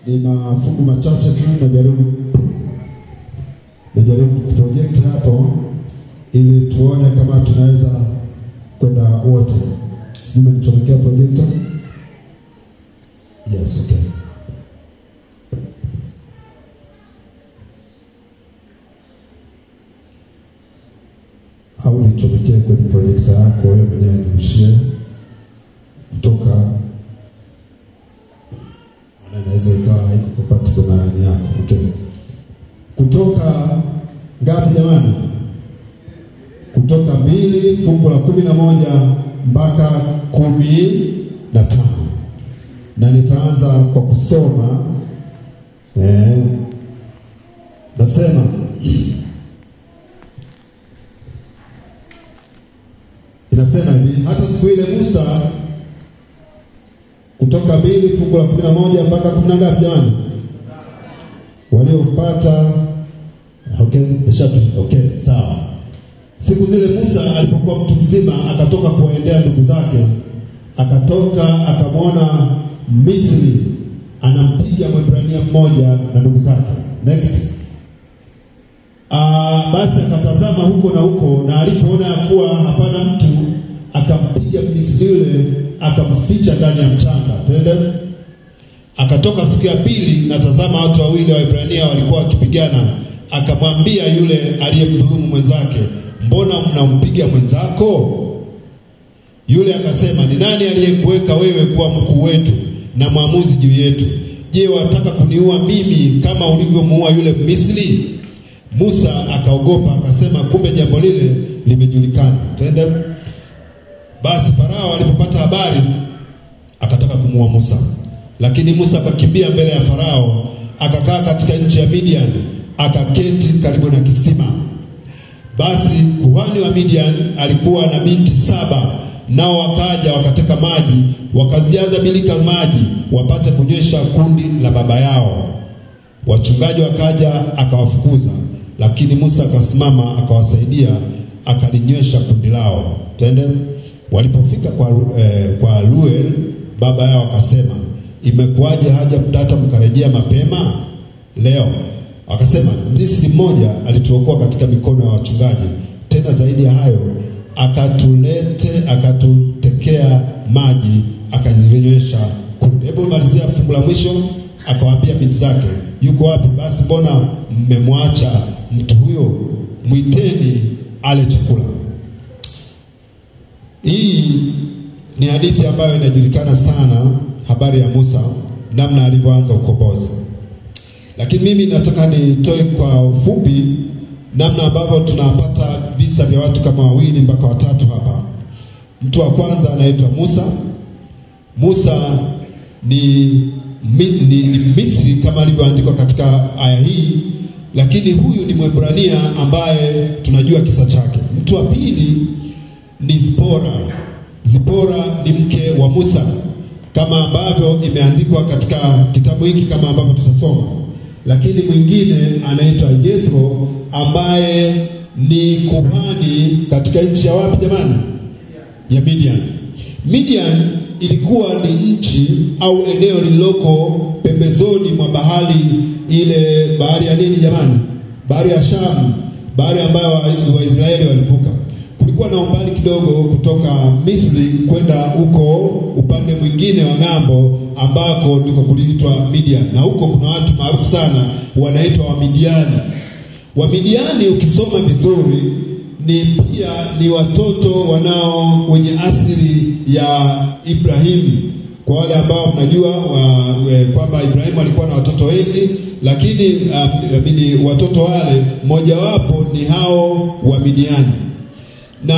Ni mafungu machache tu najaribu project hapo ili tuone kama tunaweza kwenda wote. Sijui nichomekea projector. Yes, okay. Au nichomekea kwenye projector yako wewe mwenyewe nirushie kutoka. Anaweza ikawa haiko kupata kwa marani yako. Okay. Kutoka ngapi jamani? Kutoka 2 fungu la 11 mpaka 15. Na nitaanza kwa kusoma nasema inasema hivi, hata siku ile Musa, kutoka 2 fungu la 11 mpaka 10 ngapi jamani? Waliopata okay, sawa. Siku zile Musa alipokuwa mtu mzima akatoka kuwaendea ndugu zake, akatoka akamwona Misri anampiga Mwebrania mmoja na ndugu zake. Next. Basi akatazama huko na huko, na alipoona kuwa hapana mtu, akampiga Misri yule akamficha ndani ya mchanga. Twende. Akatoka siku ya pili, na tazama watu wawili wa Ibrania walikuwa wakipigana. Akamwambia yule aliyemdhulumu mwenzake, mbona mnampiga mwenzako? Yule akasema, ni nani aliyekuweka wewe kuwa mkuu wetu na mwamuzi juu yetu? Je, wataka kuniua mimi kama ulivyomuua yule Misri? Musa akaogopa, akasema, kumbe jambo lile limejulikana. Twende. Basi Farao alipopata habari akataka kumuua Musa. Lakini Musa akakimbia mbele ya Farao, akakaa katika nchi ya Midian, akaketi karibu na kisima. Basi kuhani wa Midian alikuwa na binti 7, nao wakaja wakateka maji, wakazijaza bilika maji wapate kunywesha kundi la baba yao. Wachungaji wakaja, akawafukuza, lakini Musa akasimama akawasaidia, akalinywesha kundi lao. Twende. Walipofika kwa Reuel baba yao akasema, imekuwaje hata mkarejea mapema leo? Akasema, Misri mmoja alituokoa katika mikono ya wachungaji, tena zaidi ya hayo akatutekea maji, akaninywesha kundi. Hebu malizia fungu la mwisho. Akawaambia binti zake, yuko wapi? Basi mbona mmemwacha mtu huyo? Mwiteni ale chakula. Hii ni hadithi ambayo inajulikana sana, habari ya Musa, namna alivyoanza ukombozi. Lakini mimi nataka nitoe kwa ufupi namna ambavyo tunapata visa vya watu kama 2 mpaka 3 hapa. Mtu wa kwanza anaitwa Musa. Musa ni Misri kama alivyoandikwa katika aya hii, lakini huyu ni Mwebrania ambaye tunajua kisa chake. Mtu wa pili ni Zipora. Zipora ni mke wa Musa kama ambavyo imeandikwa katika kitabu hiki kama ambavyo tutasoma. Lakini mwingine anaitwa Jethro ambaye ni kuhani katika nchi ya wapi jamani? Ya Midian. Midian ilikuwa ni nchi au eneo lililoko pembezoni mwa bahari, ile bahari ya nini jamani? Bahari ya Shamu, bahari ambayo Waisraeli walivuka. Kulikuwa na umbali kidogo kutoka Misri kwenda huko upande mwingine wa ng'ambo ambako ndiko kuliitwa Midian. Na huko kuna watu maarufu sana wanaitwa Wamidiani. Wamidiani ukisoma vizuri ni watoto wenye asili ya Ibrahimu. Kwa wale ambao mnajua kwamba Ibrahimu alikuwa na watoto wengi, lakini watoto wale mojawapo ni hao Wamidiani. Na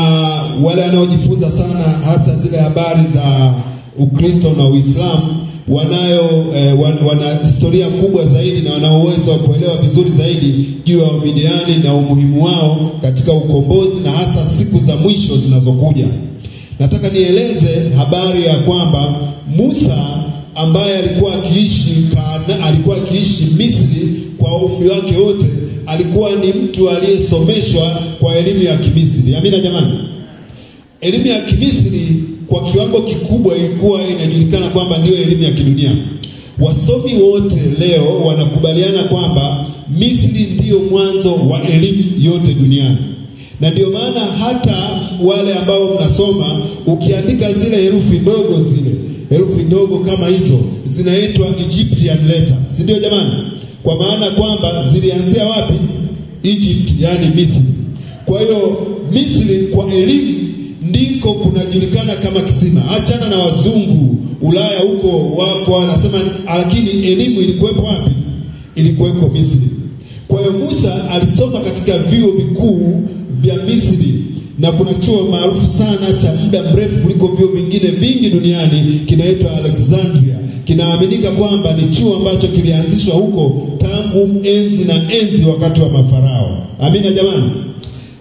wale wanaojifunza sana hasa zile habari za Ukristo na Uislamu wana historia kubwa zaidi na wana uwezo wa kuelewa vizuri zaidi juu ya Wamidiani na umuhimu wao katika ukombozi na hasa siku za mwisho zinazokuja. Nataka nieleze habari ya kwamba Musa ambaye alikuwa akiishi Misri kwa umri wake wote, alikuwa ni mtu aliyesomeshwa kwa elimu ya Kimisri. Amina jamani. Elimu ya Kimisri kwa kiwango kikubwa ilikuwa inajulikana kwamba ndio elimu ya kidunia. Wasomi wote leo wanakubaliana kwamba Misri ndiyo mwanzo wa elimu yote duniani. Na ndio maana hata wale ambao mnasoma, ukiandika zile herufi ndogo kama hizo zinaitwa Egyptian letter, si ndio jamani? Kwa maana kwamba zilianzia wapi? Egypt, yani Misri. Kwa hiyo Misri kwa elimu ndiko kunajulikana kama kisima. Achana na wazungu Ulaya huko wako wanasema, lakini elimu ilikuwepo wapi? Ilikuwepo Misri. Kwa hiyo Musa alisoma katika vyuo vikuu vya Misri, na kuna chuo maarufu sana cha muda mrefu kuliko vyuo vingine vingi duniani, kinaitwa Alexandria. Kinaaminika kwamba ni chuo ambacho kilianzishwa huko tangu enzi na enzi wakati wa mafarao. Amina jamani.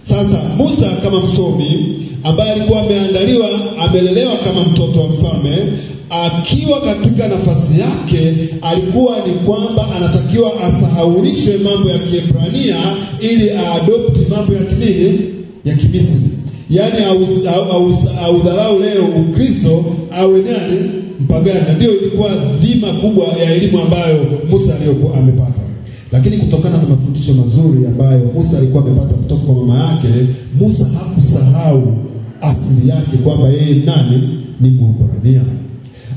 Sasa Musa kama msomi ambaye alikuwa amelelewa kama mtoto wa mfalme, akiwa katika nafasi yake, alikuwa ni kwamba anatakiwa asahaulishwe mambo ya Kiebrania ili aadopti mambo ya kidini ya Kimisri. Yaani audharau leo Ukristo awe nani? Mpagani. Ndio ilikuwa dhima kubwa ya elimu ambayo Musa aliyokuwa amepata. Lakini kutokana na mafundisho mazuri ambayo Musa alikuwa amepata kutoka kwa mama yake, Musa hakusahau asili yake kwamba yeye nani? Ni Mwebrania.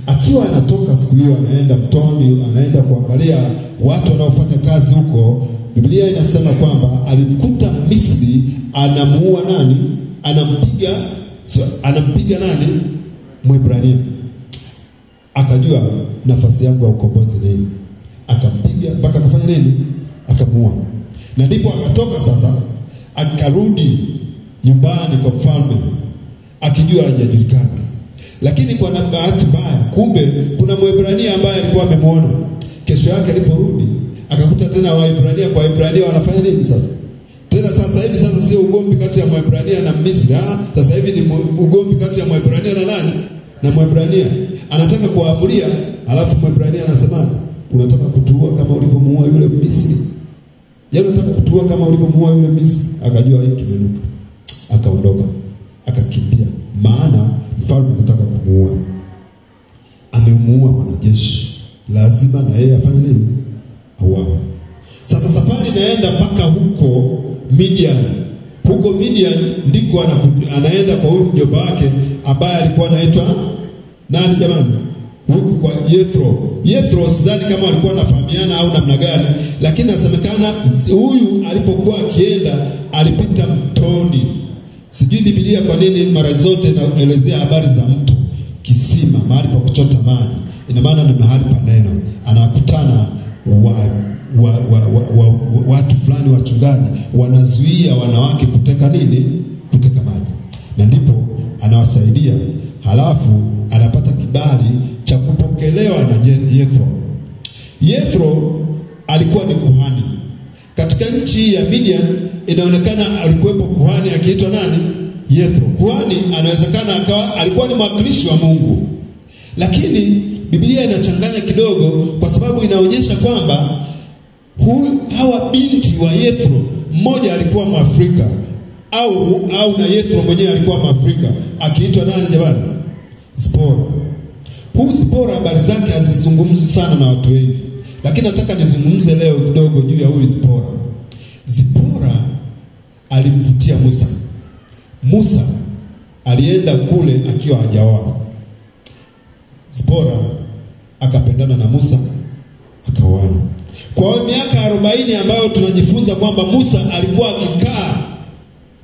Akiwa anatoka siku hiyo, anaenda mtoni, anaenda kuangalia watu wanaofanya kazi huko, Biblia inasema kwamba alimkuta Misri anamuua nani? Anampiga nani? Mwebrania. Akajua nafasi yangu ya ukombozi nini. Akampiga mpaka akafanya nini? Akamuua. Na ndipo akatoka sasa, akarudi nyumbani kwa mfalme akijua hajajulikana. Lakini kwa bahati mbaya, kumbe kuna Mwebrania ambaye alikuwa amemuona. Kesho yake aliporudi, akakuta tena Waebrania kwa Waebrania wanafanya nini sasa? Tena sasa hivi sio ugomvi kati ya Mwebrania na Misri. Sasa hivi ni ugomvi kati ya Mwebrania na nani? Na Mwebrania. Anataka kuamulia, alafu Mwebrania anasema, unataka kutuua kama ulivyomuua yule Misri? Yeye unataka kutuua kama ulivyomuua yule Misri? Akajua hiki kimenuka. Akaondoka, akakimbia. Maana mfalme anataka kumuua. Amemuua mwanajeshi. Lazima na yeye afanye nini? Auawe. Sasa safari inaenda mpaka huko Midian. Huko Midian ndiko anaenda kwa huyu mjomba wake ambaye alikuwa anaitwa nani jamani? Huko kwa Yethro sidhani kama walikuwa wanafahamiana au namna gani, lakini nasemekana huyu alipokuwa akienda alipita mtoni. Sijui Biblia kwa nini mara zote naelezea habari za mto, kisima, mahali pa kuchota maji. Ina maana ni mahali pa neno. Anakutana watu fulani, wachungaji wanazuia wanawake kuteka maji. Na ndipo anawasaidia, halafu anapata kibali cha kupokelewa na Yethro alikuwa ni kuhani. Katika nchi ya Midian inaonekana alikuwepo kuhani akiitwa nani? Yethro. Kuhani anawezekana alikuwa ni mwakilishi wa Mungu. Lakini Biblia inachanganya kidogo, kwa sababu inaonyesha kwamba hawa binti wa Yethro, mmoja alikuwa Mwafrika au na Yethro mwenyewe alikuwa Mwafrika, akiitwa nani jamani? Zipora. Huyu Zipora habari zake hazizungumzwi sana na watu wengi, lakini nataka nizungumze leo kidogo juu ya huyu Zipora. Zipora alimvutia Musa. Musa alienda kule akiwa hajaoa. Zipora akapendana na Musa, akaoana. Kwa miaka 40 ambayo tunajifunza kwamba Musa alikuwa akikaa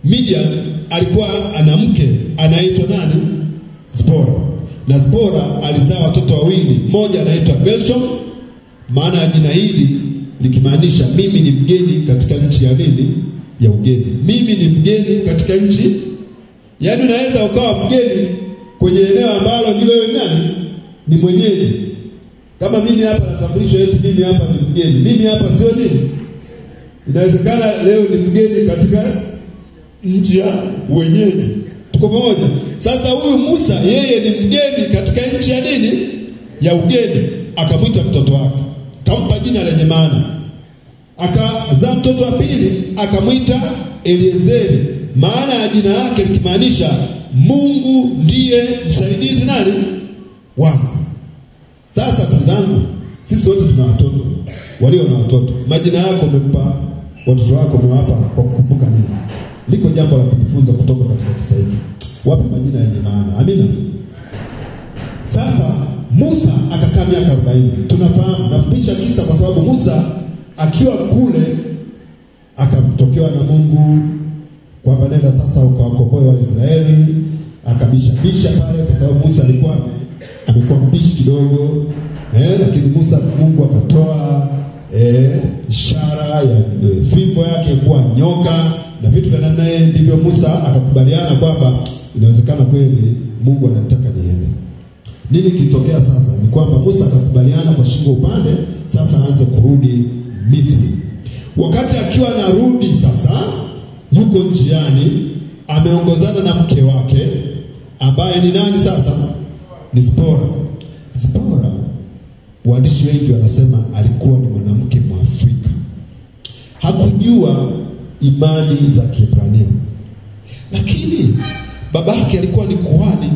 Midian, alikuwa ana mke anaitwa nani? Zipora. Na Zipora alizaa watoto wawili. Mmoja anaitwa Gershom, maana ya jina hili likimaanisha mimi ni mgeni katika nchi ya nini? Ya ugeni. Mimi ni mgeni katika nchi. Yaani unaweza ukawa mgeni kwenye eneo ambalo ni wewe nani? Ni mwenyeji. Kama mimi hapa natambulishwa eti mimi hapa ni mgeni. Mimi hapa sio nini? Inawezekana leo ni mgeni katika nchi ya wenyeji. Tuko pamoja? Sasa huyu Musa yeye ni mgeni katika nchi ya nini? Ya ugeni. Akamwita mtoto wake, kampa jina lenye maana. Akazaa mtoto wa pili, akamwita Eliezeri. Maana ya jina lake likimaanisha Mungu ndiye msaidizi nani? Wangu. Sasa ndugu zangu, Sisi wote tuna watoto, walio na watoto. Majina yako umempa watoto wako, umewapa kwa kukumbuka nini? Liko jambo la kujifunza kutoka katika kisa hiki. Wape majina yenye maana. Amina. Sasa Musa akakaa miaka 40. Tunafahamu, nafupisha kisa kwa sababu Musa akiwa kule akatokewa na Mungu kwamba nenda sasa ukawakomboe Waisraeli. Akabishabisha pale kwa sababu Musa alikuwa amekuwa mbishi kidogo. Lakini Mungu akatoa ishara ya fimbo yake kuwa nyoka na vitu vya namna hiyo. Ndivyo Musa akakubaliana kwamba inawezekana kweli Mungu anataka niende. Nini kilitokea sasa? Ni kwamba Musa akakubaliana kwa shingo upande, sasa aanze kurudi Misri. Wakati akiwa anarudi sasa, yuko njiani, ameongozana na mke wake ambaye ni nani sasa? Ni Zipora. Zipora, waandishi wengi wanasema alikuwa ni mwanamke Mwafrika. Hakujua imani za Kiebrania. Lakini babake alikuwa ni kuhani.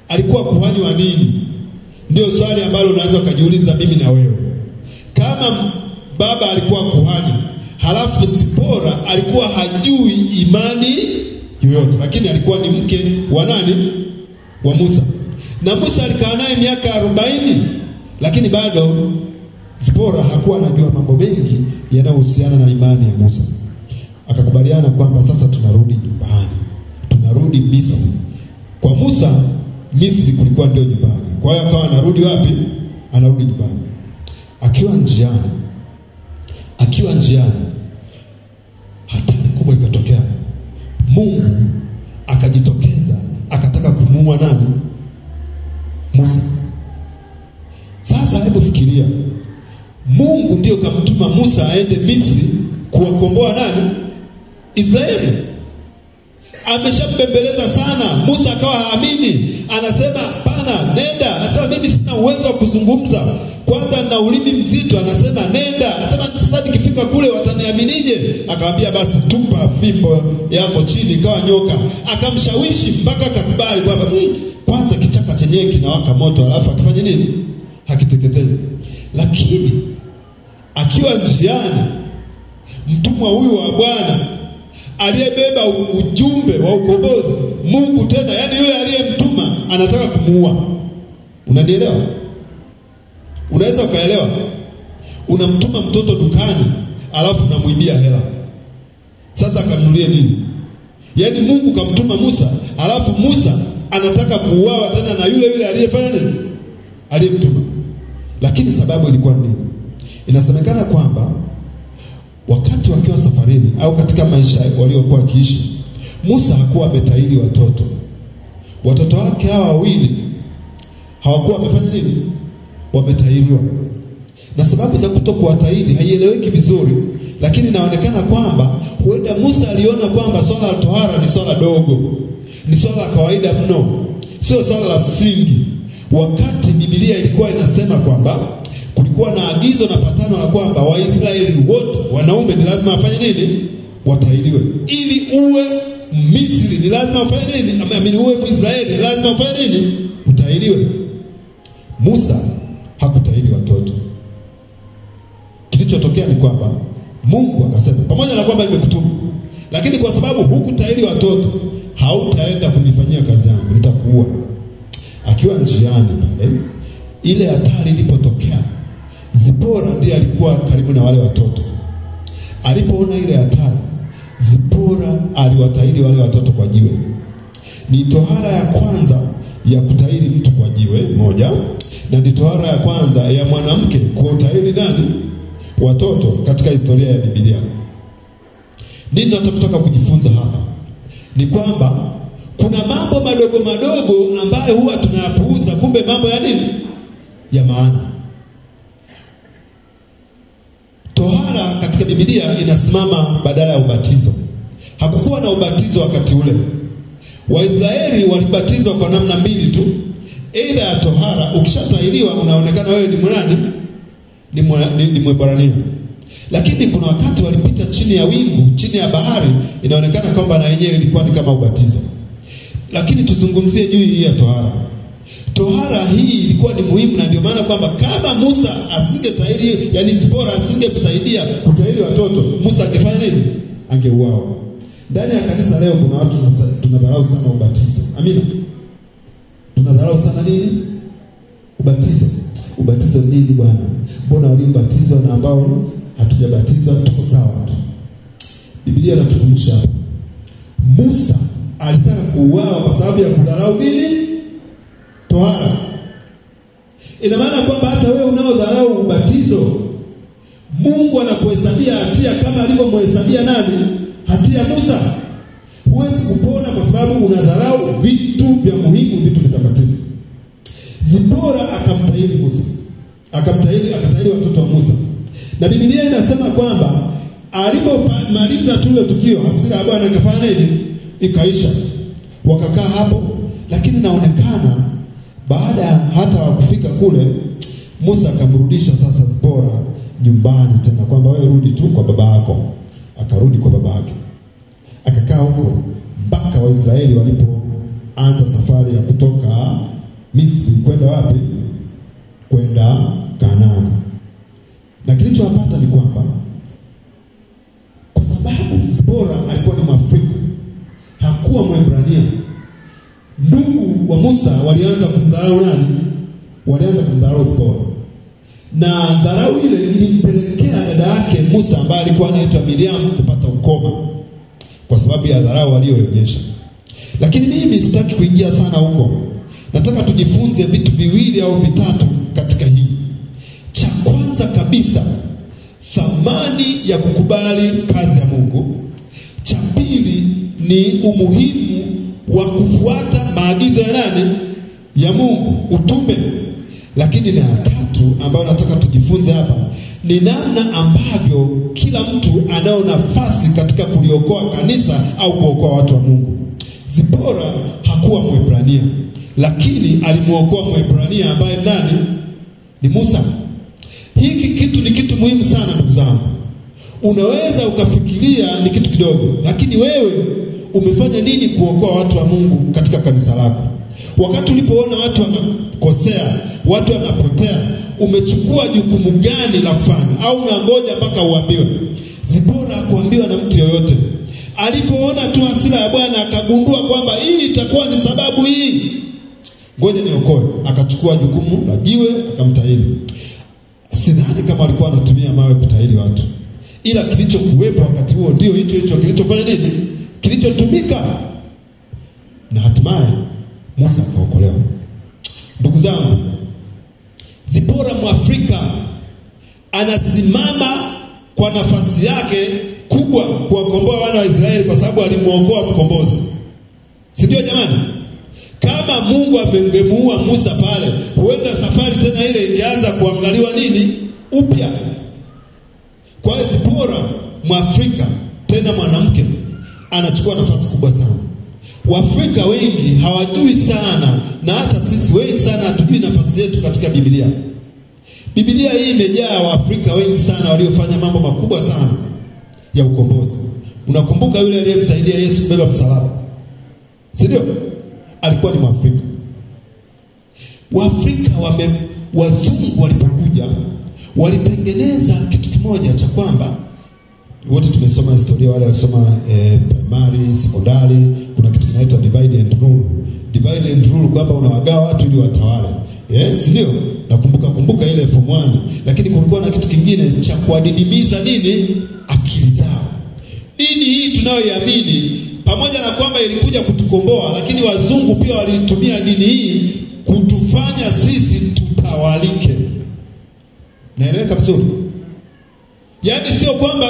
Alikuwa kuhani wa nini? Ndio swali ambalo unaweza kujiuliza mimi na wewe. Kama baba alikuwa kuhani, halafu Zipora alikuwa hajui imani yoyote, lakini alikuwa ni mke wa nani? Wa Musa. Na Musa alikaa naye miaka 40, lakini bado Zipora hakuwa anajua mambo mengi yanayohusiana na imani ya Musa. Akakubaliana kwamba sasa tunarudi nyumbani. Tunarudi Misri. Kwa Musa Misri kulikuwa ndio nyumbani. Kwa hiyo akawa anarudi wapi? Anarudi nyumbani. Akiwa njiani hatari kubwa ikatokea. Mungu akajitokeza akataka kumuua nani? Musa. Sasa hebu fikiria, Mungu ndio kamtuma Musa aende Misri kuwakomboa nani? Israeli. Ameshambembeleza sana. Musa akawa haamini. Anasema hapana, nenda. Anasema mimi sina uwezo wa kuzungumza. Kwanza na ulimi mzito. Anasema nenda. Anasema sasa nikifika kule wataniaminije? Akamwambia basi tupa fimbo yako chini ikawa nyoka. Akamshawishi mpaka akakubali kwamba kwanza kichaka chenyewe kinawaka moto, alafu akifanya nini? Hakiteketei. Lakini akiwa njiani, mtumwa huyu wa Bwana aliyebeba ujumbe wa ukombozi, Mungu tena, yani yule aliyemtuma anataka kumuua. Unanielewa? Unaweza ukaelewa? Unamtuma mtoto dukani, alafu unamuibia hela. Sasa akanunulie nini? Yani Mungu kamtuma Musa, alafu Musa anataka kuuawa tena na yule aliyefanya nini? Aliyemtuma. Lakini sababu ilikuwa nini? Inasemekana kwamba wakati wakiwa safarini au katika maisha waliokuwa wakiishi, Musa hakuwa ametahiri watoto. Watoto wake hawa wawili hawakuwa wamefanya nini? Wametahiriwa. Na sababu za kutokuwatahiri haieleweki vizuri, lakini inaonekana kwamba huenda Musa aliona kwamba swala la tohara ni swala dogo, ni swala la kawaida mno, sio swala la msingi. Wakati Biblia ilikuwa inasema kwamba kulikuwa na agizo na patano la kwamba Waisraeli wote wanaume ni lazima wafanye nini? Watahiriwe. Ili uwe Misri ni lazima wafanye nini? Uwe Mwisraeli ni lazima wafanye nini? Utahiriwe. Musa hakutahiri watoto. Kilichotokea ni kwamba Mungu akasema, pamoja na kwamba nimekutuma, lakini kwa sababu hukutahiri watoto, hautaenda kunifanyia kazi yangu, nitakuua. Akiwa njiani pale, ile hatari ilipotokea, Zipora ndiye alikuwa karibu na wale watoto. Alipoona ile hatari, Zipora aliwatahiri wale watoto kwa jiwe. Ni tohara ya kwanza ya kutahiri mtu kwa jiwe moja, na ni tohara ya kwanza ya mwanamke kutahiri nani? Watoto katika historia ya Biblia. Nini tunataka kujifunza hapa? Ni kwamba kuna mambo madogo madogo ambayo huwa tunayapuuza, kumbe mambo ya nini? Ya maana. Tohara katika Biblia inasimama badala ya ubatizo. Hakukuwa na ubatizo wakati ule. Waisraeli walibatizwa kwa namna mbili tu. Aidha ya tohara, ukishatahiriwa unaonekana wewe ni mwanani? Ni Mwebrania. Lakini kuna wakati walipita chini ya wingu, chini ya bahari, inaonekana kwamba na yenyewe ilikuwa ni kama ubatizo. Lakini tuzungumzie juu hii ya tohara. tohara hii ilikuwa ni muhimu, na ndio maana kwamba kama Musa asingetahiri, yani Zipora asingemsaidia kutahiri watoto, Musa angefanya nini? Angeuawa. Ndani ya kanisa leo kuna watu tunadharau sana ubatizo. Amina. Tunadharau sana nini? Ubatizo. Ubatizo nini bwana? Mbona waliobatizwa na ambao hatujabatizwa tuko sawa tu? Biblia inatukumbusha Musa alitaka kuuawa kwa sababu ya kudharau nini? Tohara. Ina maana kwamba hata wewe unaodharau ubatizo, Mungu anakuhesabia hatia kama alivyomhesabia nani? Hatia Musa. Huwezi kupona kwa sababu unadharau vitu vya muhimu, vitu vitakatifu. Zipora akamtahiri Musa. Akatahiri watoto wa Musa. Na Biblia inasema kwamba alipomaliza tule tukio, hasira ya Bwana ikafanya nini? Ikaisha. Wakakaa hapo, lakini naonekana baada hata kufika kule, Musa akamrudisha sasa Zipora nyumbani tena, kwamba wewe rudi tu kwa baba yako. Akarudi kwa baba yake. Akakaa huko mpaka Waisraeli walipoanza safari ya kutoka Misri kwenda wapi? Kwenda Kanaani. Na kilichowapata ni kwamba kwa sababu Zipora alikuwa ni Mwafrika, hakuwa Mwebrania, ndugu wa Musa walianza kumdharau nani? Walianza kumdharau Zipora. Na dharau ile ilimpelekea dada yake Musa ambaye alikuwa anaitwa Miriam kupata ukoma kwa sababu ya dharau aliyoonyesha. Lakini mimi sitaki kuingia sana huko. Nataka tujifunze vitu viwili au vitatu katika hii. Cha kwanza kabisa, thamani ya kukubali kazi ya Mungu. Cha pili ni umuhimu wa kufuata maagizo ya nani? Ya Mungu, utume. Lakini na tatu ambayo nataka tujifunze hapa ni namna ambavyo kila mtu anao nafasi katika kuliokoa kanisa au kuokoa watu wa Mungu. Zipora hakuwa Mwebrania, lakini alimuokoa Mwebrania ambaye nani? Ni Musa. Hiki kitu ni kitu muhimu sana ndugu zangu. Unaweza ukafikiria ni kitu kidogo, lakini wewe umefanya nini kuokoa watu wa Mungu katika kanisa lako? Wakati ulipoona watu wanakosea, watu wanapotea, umechukua jukumu gani la kufanya? Au unangoja mpaka uambiwe? Zipora hakuambiwa na mtu yoyote. Alipoona tu hasira ya Bwana akagundua kwamba hii itakuwa ni sababu hii, ngoja niokoe, akachukua jukumu la jiwe akamtahiri. Sidhani kama alikuwa anatumia mawe kutahiri watu, ila kilichokuwepo wakati huo ndio hicho kilichofanya nini? Kilichotumika. Na hatimaye Musa akaokolewa. Ndugu zangu, Zipora Mwafrika anasimama kwa nafasi yake kubwa kuwakomboa wana wa Israeli kwa sababu alimuokoa mkombozi. Si ndio jamani? Kama Mungu amengemuua Musa pale, huenda safari tena ile ingeanza kuangaliwa nini? Upya. Kwa hiyo Zipora Mwafrika, tena mwanamke, anachukua nafasi kubwa sana. Waafrika wengi hawajui sana, na hata sisi wengi sana hatujui nafasi yetu katika Biblia. Biblia hii imejaa Waafrika wengi sana waliofanya mambo makubwa sana ya ukombozi. Unakumbuka yule aliyemsaidia Yesu kubeba msalaba? Si ndio? Alikuwa ni Mwafrika. Waafrika wazungu walipokuja walitengeneza kitu kimoja cha kwamba wote tumesoma historia, wale wasoma primary, sekondari, kuna kitu kinaitwa divide and rule. Divide and rule kwamba unawagawa watu ili watawale. Si ndio? Nakumbuka ile form 1. Lakini kulikuwa na kitu kingine cha kuadidimiza nini? Akili zao. Dini hii tunayoiamini, pamoja na kwamba ilikuja kutukomboa, lakini wazungu pia walitumia dini hii kutufanya sisi tutawalike. Naeleweka vizuri? Yaani sio kwamba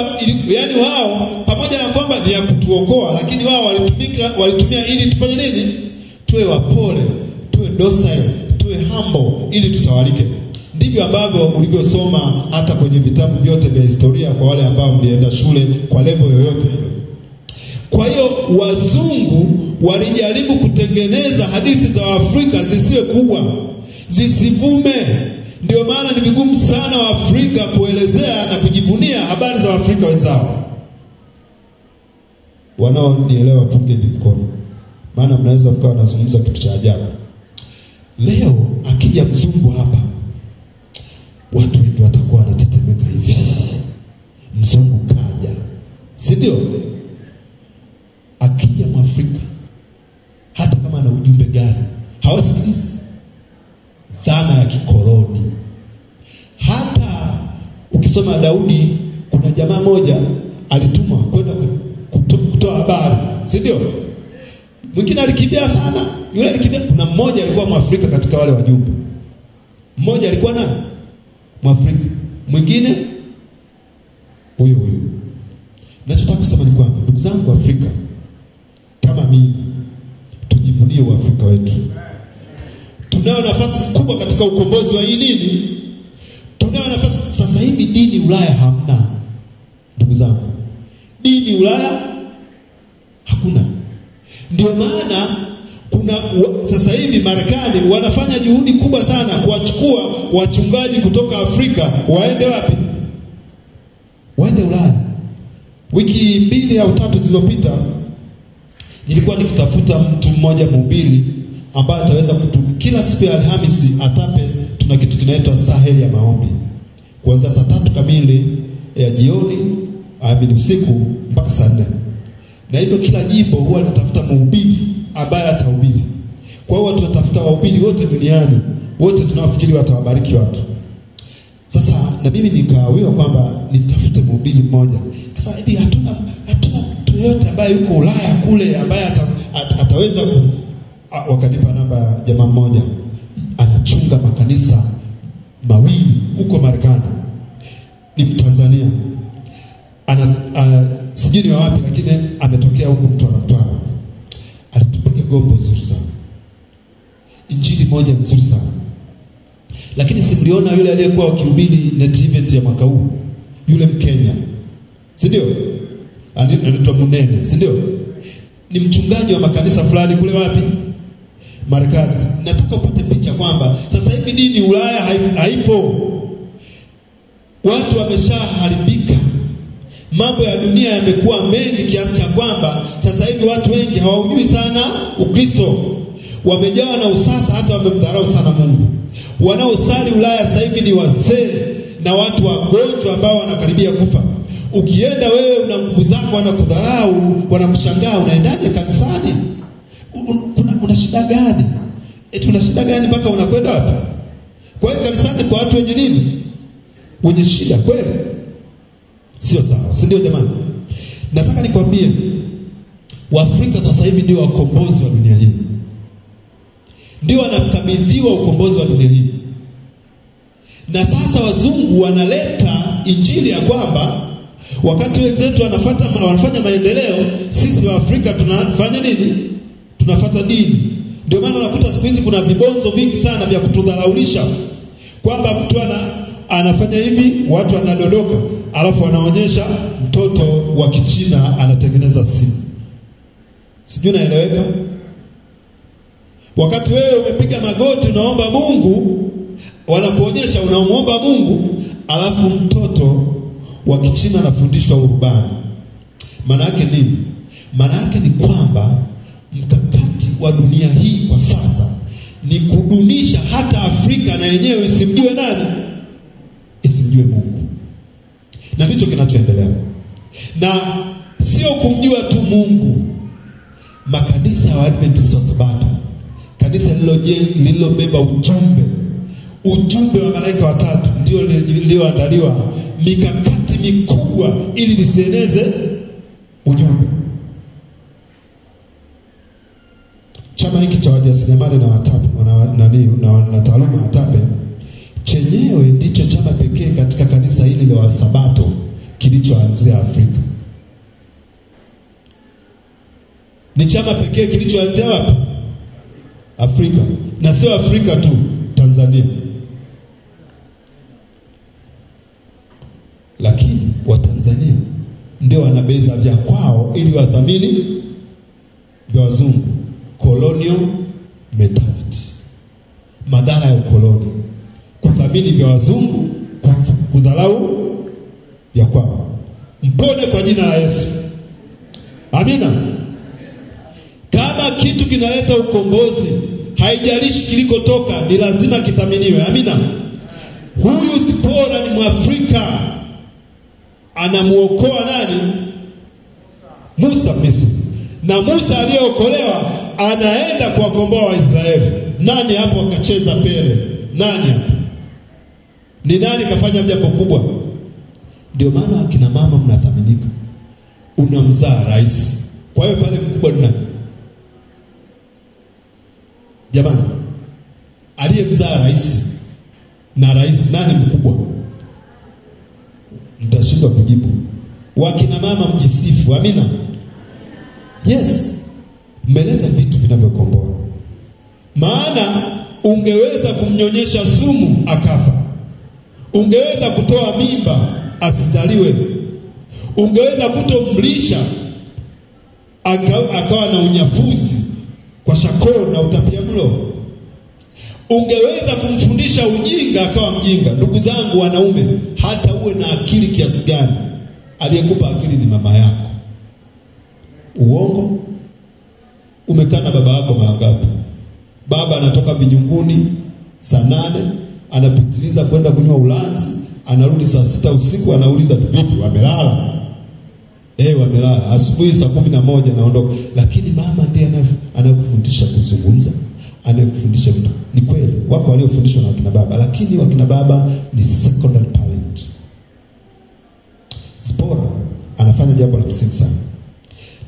yaani wao pamoja na kwamba ni ya kutuokoa, lakini wao walitumia ili tufanye nini? Tuwe wapole, tuwe docile, tuwe humble ili tutawalike. Ndivyo ambavyo ulivyosoma hata kwenye vitabu vyote vya historia kwa wale ambao mlienda shule kwa level yoyote ile. Kwa hiyo wazungu walijaribu kutengeneza hadithi za Afrika zisiwe kubwa, zisivume. Ndio maana ni vigumu sana Waafrika kuelezea na kujivunia habari za Waafrika wenzao. Wanaonielewa punge mkono, maana mnaweza mkawa nazungumza kitu cha ajabu. Leo akija mzungu hapa, watu wengi watakuwa wanatetemeka hivi. Mzungu kaja, si ndio? Akija Mwafrika, hata kama ana ujumbe gani, hawasikilizi. Dhana ya kikoloni. Hata ukisoma Daudi, kuna jamaa moja alitumwa kwenda kutoa habari, si ndio? Mwingine alikimbia sana, yule alikimbia. Kuna mmoja alikuwa Mwafrika katika wale wajumbe. Mmoja alikuwa nani? Mwafrika. Mwingine huyo. Nachotaka kusema ni kwamba, ndugu zangu wa Afrika, kama mimi, tujivunie Uafrika wetu. Tunayo nafasi kubwa katika ukombozi wa hii nini? Tunayo nafasi. Sasa hivi dini Ulaya hamna. Ndugu zangu, dini Ulaya hakuna. Ndio maana kuna sasa hivi Marekani wanafanya juhudi kubwa sana kuwachukua wachungaji kutoka Afrika waende wapi? Waende Ulaya. Wiki 2 au 3 zilizopita nilikuwa nikitafuta mtu mmoja mhubiri ambaye ataweza kila siku ya Alhamisi atape, tuna kitu kinaitwa saheli ya maombi. Kuanzia saa 3 kamili ya jioni hadi usiku mpaka saa 4. Na hivyo kila jimbo huwa linatafuta mhubiri ambaye atahubiri. Kwa hiyo watu watafuta wahubiri wote duniani, wote tunafikiri watawabariki watu. Sasa na mimi nikawiwa kwamba nitafute mhubiri mmoja. Sasa hivi hatuna mtu yote ambaye yuko Ulaya kule ambaye ataweza wakanipa namba jamaa mmoja anachunga makanisa mawili huko Marekani. Ni Mtanzania. Sijui ni wapi, lakini ametokea huko Mtwara. Alitupigia gombo nzuri sana. Injili moja nzuri sana. Lakini simliona yule aliyekuwa akihubiri net event ya mwaka huu. Yule Mkenya. Si ndio? Anaitwa Munene, si ndio? Ni mchungaji wa makanisa fulani kule wapi? Marekani. Nataka upate picha kwamba sasa hivi dini Ulaya haipo. Watu wameshaharibika. Mambo ya dunia yamekuwa mengi kiasi cha kwamba sasa hivi watu wengi hawajui sana Ukristo. Wamejawa na usasa, hata wamemdharau sana Mungu. Wanaosali Ulaya sasa hivi ni wazee na watu wagonjwa ambao wanakaribia kufa. Ukienda wewe una nguvu zako, wanakudharau, wanakushangaa, unaendaje kanisani? Una shida gani? Una shida gani mpaka unakwenda wapi? Kwa hiyo kanisani kwa watu wenye nini? Wenye shida kweli. Sio sawa, si ndio jamani? Nataka nikwambie, Waafrika sasa hivi ndio wakombozi wa dunia hii. Ndio wanakabidhiwa ukombozi wa dunia hii. Na sasa wazungu wanaleta injili ya kwamba wakati wenzetu wanafanya maendeleo, sisi wa Afrika tunafanya nini? Tunafuata dini. Ndio maana unakuta siku hizi kuna vibonzo vingi sana vya kutudharaulisha. Kwamba mtu anafanya hivi, watu wanadondoka, alafu wanaonyesha mtoto wa Kichina anatengeneza simu. Sijui naeleweka? Wakati wewe umepiga magoti unaomba Mungu, wanakuonyesha unaomba Mungu, alafu mtoto wa Kichina anafundishwa urubani. Maana yake nini? Maana yake ni kwamba mkakati wa dunia hii kwa sasa ni kudunisha hata Afrika na yenyewe isimjue nani? Isimjue Mungu. Na ndicho kinachoendelea. Na sio kumjua tu Mungu. Makanisa wa Adventist wa Sabato, kanisa lililobeba ujumbe wa malaika watatu, ndio lilioandaliwa mikakati mikubwa ili lisieneze ujumbe. Chama hiki cha wajasiriamali na watape na taaluma watape chenyewe ndicho chama pekee katika kanisa hili la Sabato kilichoanzia Afrika. Ni chama pekee kilichoanzia wapi? Afrika. Na sio Afrika tu, Tanzania. Lakini wa Tanzania ndio wanabeza vya kwao ili wathamini vya wazungu. Colonial mentality. Madhara ya ukoloni. Kuthamini vya wazungu, kudharau vya kwao. Mpone kwa jina la Yesu. Amina. Kama kitu kinaleta ukombozi haijalishi kilikotoka, ni lazima kithaminiwe. Amina. Huyu Zipora ni Mwafrika, anamuokoa nani? Musa Misri. Na Musa aliyeokolewa anaenda kuwakomboa Waisraeli. Nani hapo akacheza pele? Nani hapo? Ni nani kafanya jambo kubwa? Ndio maana akina mama mnathaminika. Unamzaa rais. Kwa hiyo pale mkubwa ni nani? Jamani, aliyemzaa rais na rais nani mkubwa? Mtashindwa kujibu. Wakina mama mjisifu. Amina. Yes. Mmeleta vitu vinavyokomboa. Maana ungeweza kumnyonyesha sumu akafa. Ungeweza kutoa mimba asizaliwe. Ungeweza kutomlisha akawa na unyafuzi kwa shakoo na utapiamlo. Ungeweza kumfundisha ujinga akawa mjinga. Ndugu zangu wanaume, hata uwe na akili kiasi gani, aliyekupa akili ni mama yako. Uongo? Umekaa na baba yako mara ngapi? Baba anatoka vinyunguni saa 8, anapitiliza kwenda kunywa ulanzi, anarudi saa 6 usiku, anauliza vipi, wamelala? Wamelala. Asubuhi saa 11 naondoka. Lakini mama ndiye anayekufundisha kuzungumza, anayekufundisha vitu. Ni kweli wako waliofundishwa na wakina baba, lakini wakina baba ni secondary parent. Zipora anafanya jambo la msingi sana.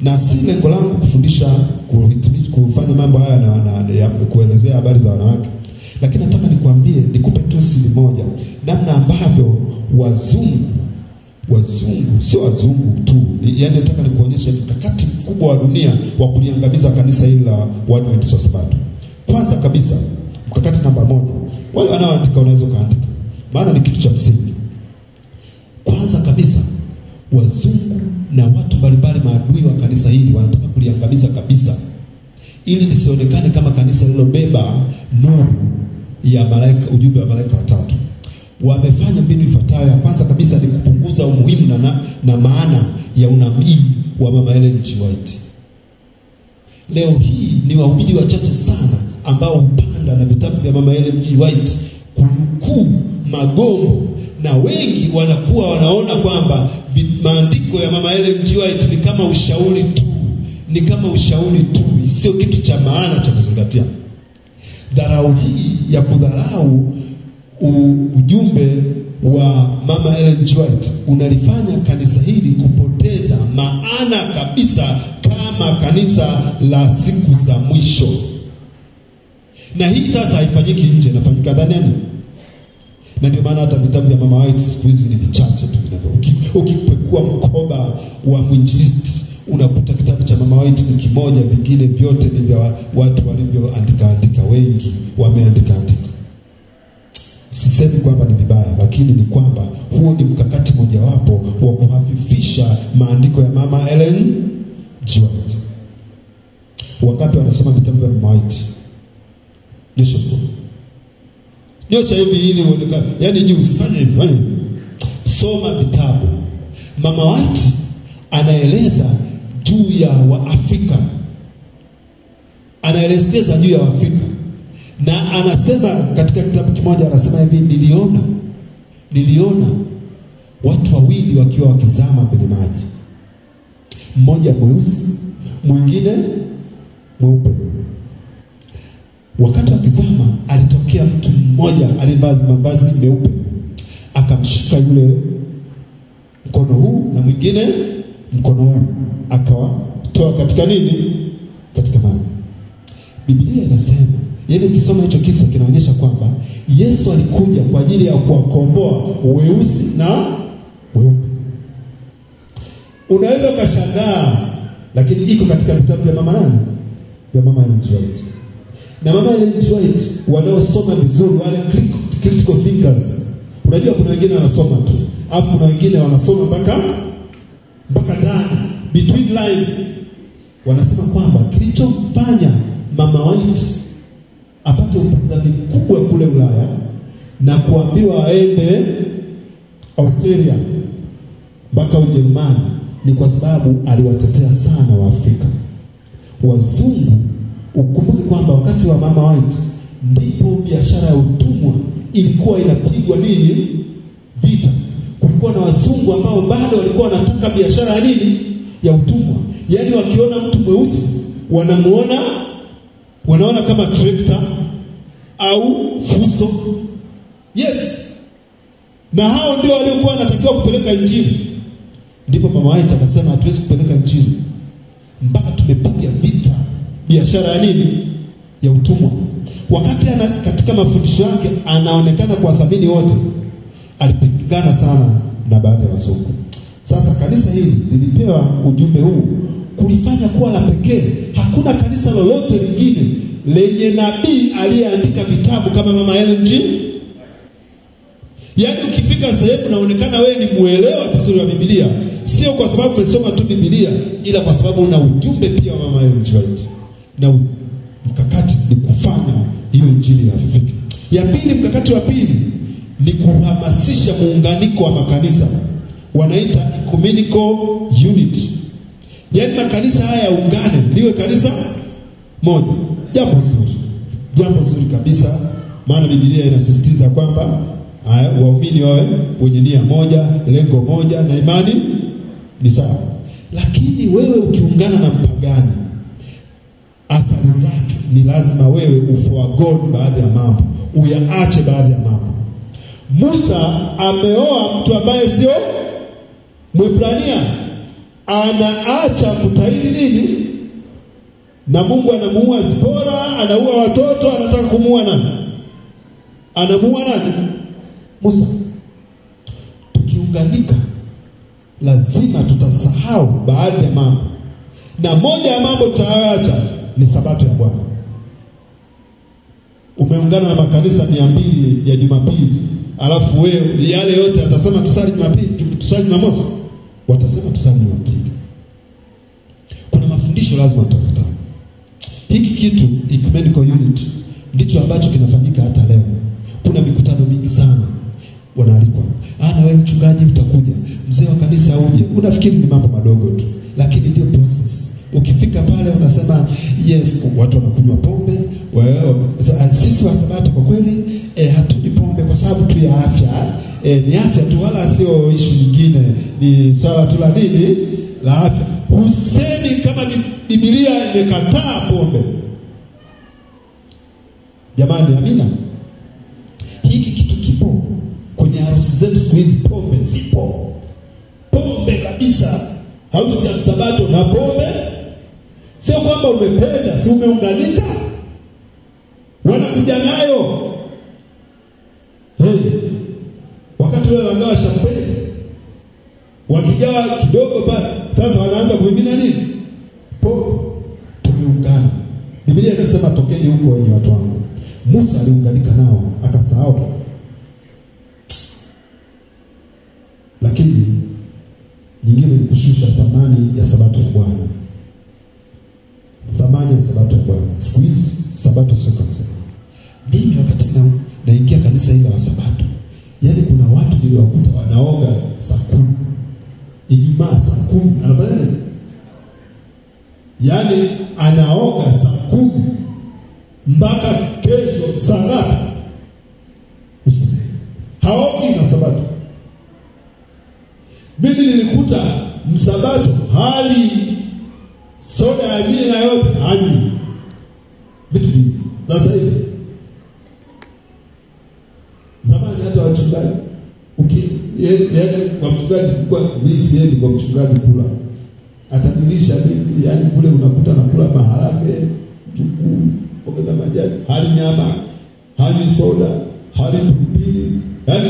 Na si lengo langu kufundisha kufanya mambo haya na kuelezea habari za wanawake. Lakini nataka nikwambie, nikupe tu siri moja, namna ambavyo wazungu sio wazungu tu, yaani nataka nikuonyeshe mkakati mkubwa wa dunia wa kuliangamiza kanisa hili la Waadventista wa Sabato. Kwanza kabisa, mkakati namba 1. Wale wanaoandika unaweza kaandika, maana ni kitu cha msingi. Kwanza kabisa, wazungu na watu mbalimbali maadui wa kanisa hili wanataka kuliangamiza kabisa, ili lisionekane kama kanisa lilobeba nuru ya malaika, ujumbe wa malaika watatu. Wamefanya mbinu ifuatayo. Ya kwanza kabisa ni kupunguza umuhimu na maana ya unabii wa Mama Ellen G. White. Leo hii ni wahubiri wachache sana ambao hupanda na vitabu vya Mama Ellen G. White kunukuu magombo, na wengi wanakuwa wanaona kwamba maandiko ya Mama Ellen G. White ni kama ushauri tu, sio kitu cha maana cha kuzingatia. Dharau hii ya kudharau ujumbe wa Mama Ellen G. White unalifanya kanisa hili kupoteza maana kabisa kama kanisa la siku za mwisho. Na hii sasa haifanyiki nje, inafanyika ndani. Na ndio maana hata vitabu vya Mama White siku hizi ni vichache tu. Ukipekua mkoba wa mwinjilisti unakuta kitabu cha Mama White ni kimoja, vingine vyote ni vya watu walivyoandika wengi wameandika. Sisemi kwamba ni vibaya, lakini ni kwamba huo ni mkakati mojawapo wa kuhafifisha maandiko ya Mama Ellen G. White. Wangapi wanasoma vitabu vya Mama White? Nyocha hivi ili uonekane. Yaani juu usifanye hivi. Soma vitabu. Mama White anaeleza juu ya Waafrika. Anaelezea juu ya Waafrika. Na anasema katika kitabu kimoja, anasema hivi, niliona watu wawili wakiwa wakizama kwenye maji. Mmoja mweusi, mwingine mweupe. Wakati wakizama, alitokea mtu mmoja aliyevaa mavazi meupe. Akamshika yule mkono huu na mwingine mkono huu, akawatoa katika katika maji. Biblia inasema, yaani ukisoma hicho kisa kinaonyesha kwamba Yesu alikuja kwa ajili ya kuwakomboa weusi na weupe. Unaweza ukashangaa, lakini iko katika vitabu vya Mama Ellen G. White. Na Mama Ellen G. White wanaosoma vizuri, wale critical thinkers. Unajua kuna wengine wanasoma tu, alafu kuna wengine wanasoma mpaka ndani, between line. Wanasema kwamba kilichomfanya Mama White apate upinzani mkubwa kule Ulaya na kuambiwa aende Australia mpaka Ujerumani ni kwa sababu aliwatetea sana Waafrika. Wazungu Ukumbuke kwamba wakati wa Mama White ndipo biashara ya utumwa ilikuwa inapigwa nini? Vita. Kulikuwa na wazungu ambao bado walikuwa wanataka biashara ya nini? Ya utumwa. Yaani wakiona mtu mweusi wanaona kama trekta au fuso. Yes. Na hao ndio waliokuwa wanatakiwa kupeleka injili. Ndipo Mama White akasema hatuwezi kupeleka injili mpaka tumepiga vita biashara ya nini? Ya utumwa. Wakati katika mafundisho yake anaonekana kuwathamini wote, alipigana sana na baadhi ya wazungu. Sasa kanisa hili lilipewa ujumbe huu kulifanya kuwa la pekee. Hakuna kanisa lolote lingine lenye nabii aliyeandika vitabu kama Mama Ellen G. Yaani ukifika sehemu unaonekana wewe ni muelewa vizuri wa Biblia, sio kwa sababu umesoma tu Biblia, ila kwa sababu una ujumbe pia wa Mama Ellen G White. Na mkakati ni kufanya hiyo injili ya Afrika. Ya pili, mkakati wa pili ni kuhamasisha muunganiko wa makanisa. Wanaita ecumenical unity. Yaani makanisa haya yaungane liwe kanisa moja. Jambo zuri kabisa, maana Biblia inasisitiza kwamba waumini wawe wenye nia moja, lengo moja na imani ni sawa. Lakini wewe ukiungana na mpagani, athari zake ni lazima wewe uforgo baadhi ya mambo, uyaache baadhi ya mambo. Musa ameoa mtu ambaye sio Mwebrania, anaacha kutahiri nini? Na Mungu anamuua Zipora, anaua watoto, anataka kumuua nani? Anamuua nani? Musa. Tukiunganika lazima tutasahau baadhi ya mambo. Na moja ya mambo tutaacha ni sabato ya Bwana. Umeungana na makanisa 200 ya Jumapili, alafu wewe yale yote atasema tusali Jumapili, tusali Jumamosi, watasema tusali Jumapili. Kuna mafundisho lazima tutakataa. Hiki kitu ecumenical unity ndicho ambacho kinafanyika hata leo. Kuna mikutano mingi sana wanaalikwa. Na wewe mchungaji utakuja, mzee wa kanisa uje. Unafikiri ni mambo madogo tu, lakini ndio process. Ukifika pale unasema yes, watu wanakunywa pombe. Sisi wa Sabato kwa kweli hatunywi pombe kwa sababu tu ya afya. Ni afya tu, wala sio issue nyingine, ni swala tu la nini? La afya. Husemi kama Biblia imekataa pombe. Jamani, amina. Hiki kitu kipo kwenye harusi zetu siku hizi. Pombe zipo, pombe kabisa. Harusi ya Sabato na pombe. Sio kwamba umependa, si umeunganika, wanakuja nayo. Wakati wale wanagawa champagne, wakigawa kidogo pale, sasa wanaanza kuimina nini? Pombe. Tumeungana. Biblia inasema tokeni huko wenye watu wangu. Musa aliunganika nao akasahau. Lakini nyingine ni kushusha thamani ya Sabato ya Bwana. Thamani ya Sabato ya Bwana. Siku hizi Sabato sio kanisa. Mimi wakati naingia kanisa hili la Sabato, yaani kuna watu niliwakuta wanaoga saa 10. Ijumaa saa 10 anafanya nini? Yaani anaoga saa 10 mpaka kesho saa ngapi? Haogi na Sabato. Mimi nilikuta Msabato hali soda ya jina yote hanywi. Vitu vingi. Sasa hivi zamani hata wachungaji yaani kwa mchungaji kwa mimi siendi kwa mchungaji kula, atamilisha mimi, yaani kule unakuta nakula maharage, njugu, mboga za majani, hali nyama, hali soda, hali pilipili, yaani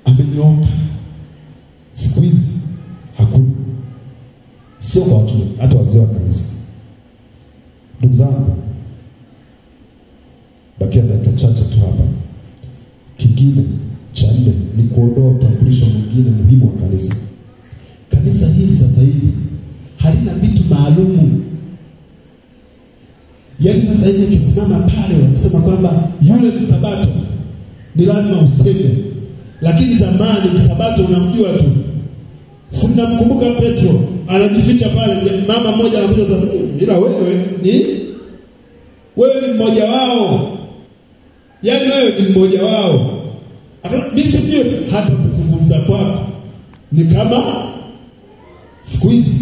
amenyoka. Siku hizi hakuna. Sio kwa watu, hata wazee wa kanisa. Ndugu zangu, bakia dakika chache tu hapa. Kingine cha 4 ni kuondoa utambulisho mwingine muhimu wa kanisa. Kanisa hili sasa hivi halina vitu maalumu. Yaani sasa hivi kisimama pale wanasema kwamba yule ni Sabato ni lazima useme. Lakini zamani Sabato unamjua tu. Si mnamkumbuka Petro anajificha pale, mama mmoja anakuja sasa, ila wewe ni wewe ni mmoja wao. Yaani wewe ni mmoja wao. Mimi sijui hata kuzungumza kwako ni kama siku hizi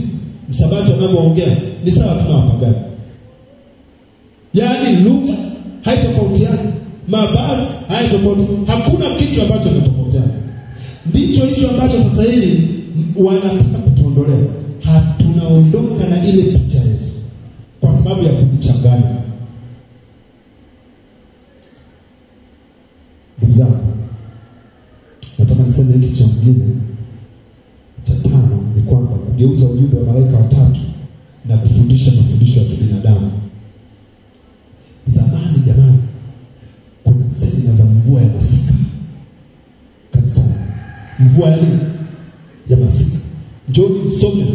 msabato anapoongea ni sawa kama wapagani. Yaani lugha haitofautiani, mavazi haitofautiani, hakuna kitu ambacho kinatofautiana. Ndicho hicho ambacho sasa hivi wanataka kutuondolea. Hatunaondoka na ile picha yetu kwa sababu ya kujichanganya. Ndugu zangu, nataka niseme hiki cha mwingine cha tano ni kwamba kugeuza ujumbe wa malaika watatu na kufundisha mafundisho ya kibinadamu. Zamani jamani, kuna semina za mvua ya masika kanisani. Mvua ya masika. Njoni msome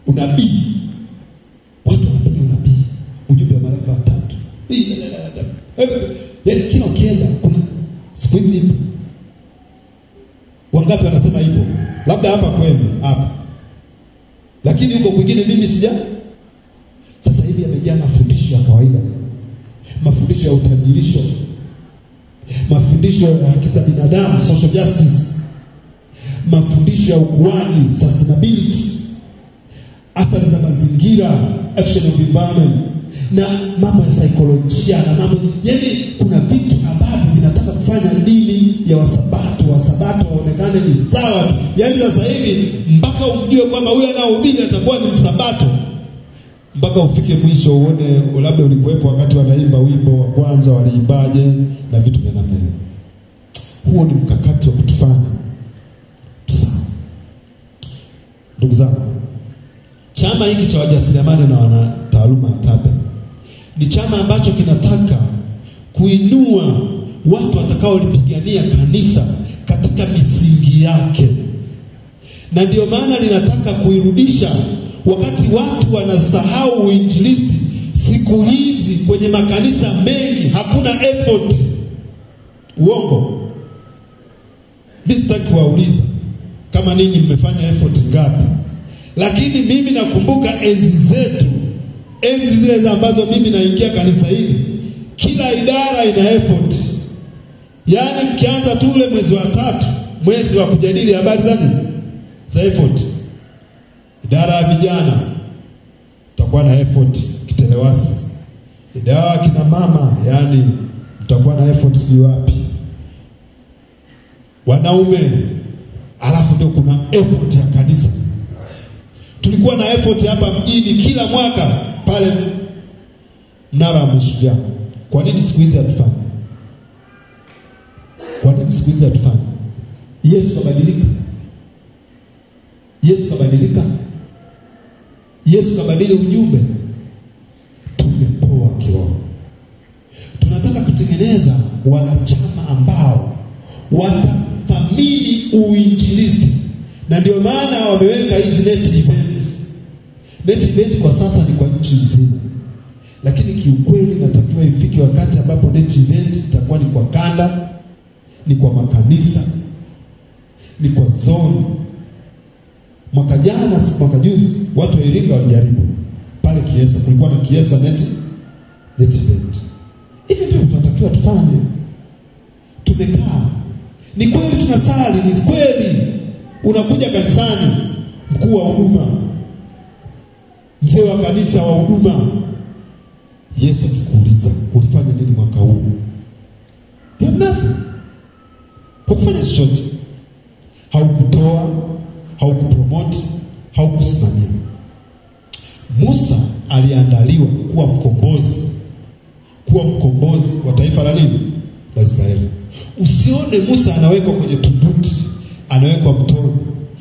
unabii. Watu wanapiga unabii. Ujumbe wa malaika watatu. Yaani kila ukienda kuna siku hizi ipo. Wangapi wanasema ipo? Labda hapa kwenu, hapa. Lakini huko kwingine mimi sija. Sasa hivi yamejaa mafundisho ya kawaida. Mafundisho ya utajirisho. Mafundisho ya haki za binadamu, social justice. Mafundisho ya ukuaji, sustainability. Athari za mazingira, action of environment, na mambo ya saikolojia na mambo. Yaani kuna vitu ambavyo vinataka kufanya dini ya wasabato waonekane ni sawa tu. Yaani sasa hivi mpaka umjue kwamba huyu anaohubiri atakuwa ni msabato. Mpaka ufike mwisho uone labda ulikuwepo wakati wanaimba wimbo wa kwanza waliimbaje na vitu vya namna hiyo. Huo ni mkakati wa kutufanya tusahau. Ndugu zangu, chama hiki cha wajasiriamali na wanataaluma TAPE ni chama ambacho kinataka kuinua watu watakaolipigania kanisa katika misingi yake. Na ndio maana linataka kuirudisha. Wakati watu wanasahau uinjilisti siku hizi kwenye makanisa mengi, hakuna effort. Uongo? Mimi sitaki kuwauliza kama ninyi mmefanya effort ngapi. Lakini mimi nakumbuka enzi zetu, enzi zile ambazo mimi naingia kanisa hili, kila idara ina effort. Yaani mkianza tu ule mwezi wa 3, mwezi wa kujadili habari za effort. Idara ya vijana tutakuwa na effort Kitelewasi. Idara ya kina mama, yani tutakuwa na effort si wapi. Wanaume, alafu ndio kuna effort ya kanisa. Tulikuwa na effort hapa mjini kila mwaka pale mnara wa Mashujaa. Kwa nini siku hizi hatufanyi? Kwa nini siku hizi hatufanyi? Yesu kabadilika. Yesu kabadilika. Yesu kabadili ujumbe. Tumepoa kiroho. Tunataka kutengeneza wanachama ambao watafamili uinjilisti. Na ndio maana wameweka hizi net event. Net event kwa sasa ni kwa nchi nzima. Lakini kiukweli natakiwa ifike wakati ambapo net event itakuwa ni kwa kanda, ni kwa makanisa, ni kwa zone. Mwaka jana, mwaka juzi, watu wa Iringa walijaribu. Pale Kiesa, kulikuwa na Kiesa net event. Hivi ndio tunatakiwa tufanye. Tumekaa. Ni kweli tunasali, ni kweli. Unakuja kanisani, mkuu wa huduma, mzee wa kanisa wa huduma, Yesu akikuuliza ulifanya nini mwaka huu? You have nothing. Hukufanya chochote. Haukutoa, haukupromote, haukusimamia. Musa aliandaliwa kuwa mkombozi wa taifa la nini? La Israeli. Usione Musa anawekwa kwenye tuduti, anawekwa mtoni.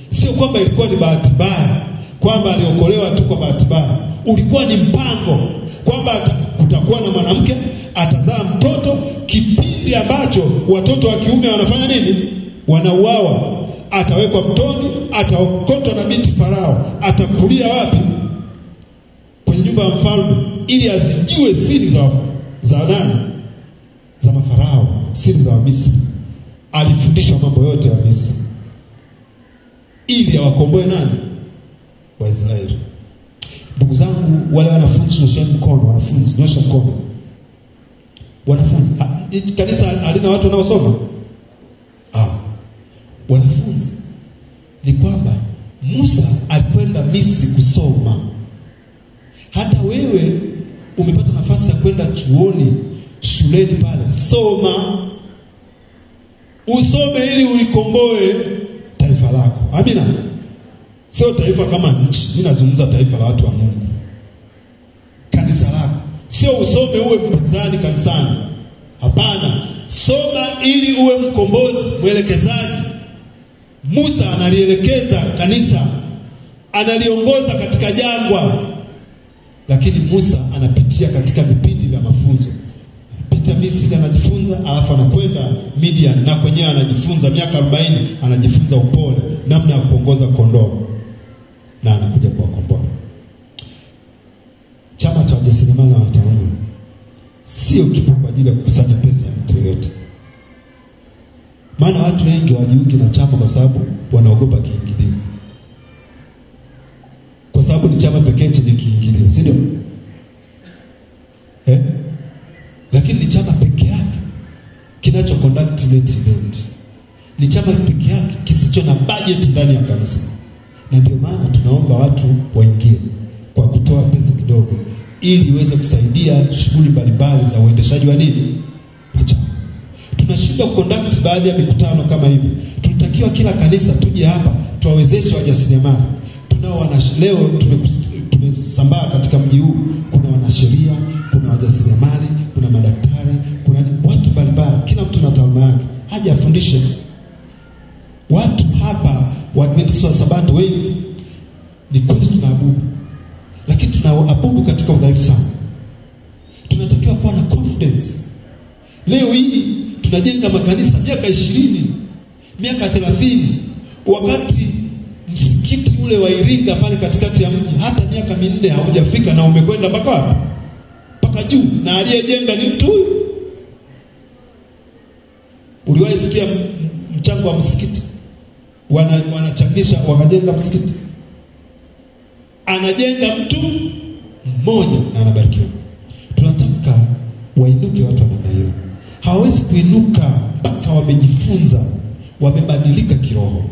Sio kwamba ilikuwa ni bahati mbaya, kwamba aliokolewa tu kwa bahati mbaya. Ulikuwa ni mpango kwamba kutakuwa na mwanamke atazaa mtoto, kipindi ambacho watoto wa kiume wanafanya nini? Wanauawa. Atawekwa mtoni, ataokotwa na binti Farao. Atakulia wapi? Kwenye nyumba ya mfalme, ili azijue siri za nani? Za mafarao, siri za Wamisri. Alifundishwa mambo yote ya Misri ili awakomboe nani? Waisraeli. Ndugu zangu, wale wanafunzi nyosha mkono, wanafunzi nyosha mkono. Wanafunzi. Kanisa halina watu wanaosoma? Wanafunzi. Ni kwamba Musa alikwenda Misri kusoma. Hata wewe umepata nafasi ya kwenda chuoni, shuleni pale, soma. Usome ili uikomboe taifa lako. Amina. Sio taifa kama nchi. Mimi nazungumza taifa la watu wa Mungu. Kanisa lako. Sio usome uwe mpinzani kanisani. Hapana. Soma ili uwe mkombozi, mwelekezaji. Musa analielekeza kanisa, analiongoza katika jangwa. Lakini Musa anapitia katika vipindi vya mafunzo. Anapita Misri anajifunza, alafu anakwenda Midian na kwenyewe anajifunza miaka 40, anajifunza upole, namna ya kuongoza kondoo, na anakuja kuwakomboa. Chama cha wajasiriamali na wataalamu sio kipo kwa ajili ya kukusanya pesa ya mtu yote. Maana watu wengi wajiungi na chama kwa sababu wanaogopa kiingilio. Kwa sababu ni chama pekee chenye kiingilio, si ndio? Lakini ni chama pekee yake kinacho conduct net event. Ni chama pekee yake kisicho na budget ndani ya kanisa. Na ndio maana tunaomba watu waingie kwa kutoa pesa kidogo ili iweze kusaidia shughuli mbalimbali za uendeshaji wa nini? Chama. Tunashindwa conduct baadhi ya mikutano kama hivi. Tunatakiwa kila kanisa tuje hapa tuwawezeshe wajasiriamali. Tunao leo tumesambaa katika mji huu, kuna wanasheria, kuna wajasiriamali, kuna madaktari, kuna watu mbalimbali, kila mtu na taaluma yake. Aje afundishe. Watu hapa Waadventista wa Sabato wengi ni kweli tunaabudu, lakini tunaabudu katika udhaifu sana. Tunatakiwa kuwa na confidence. Leo hii tunajenga makanisa miaka 20, miaka 30, wakati msikiti ule wa Iringa pale katikati ya mji hata miaka 4 haujafika na umekwenda mpaka wapi? Mpaka juu, na aliyejenga ni mtu huyu. Uliwahi sikia mchango wa msikiti? Wanachangisha wakajenga msikiti. Anajenga mtu mmoja na anabarikiwa. Tunataka wainuke watu wa namna hiyo. Hawawezi kuinuka mpaka wamejifunza, wamebadilika kiroho.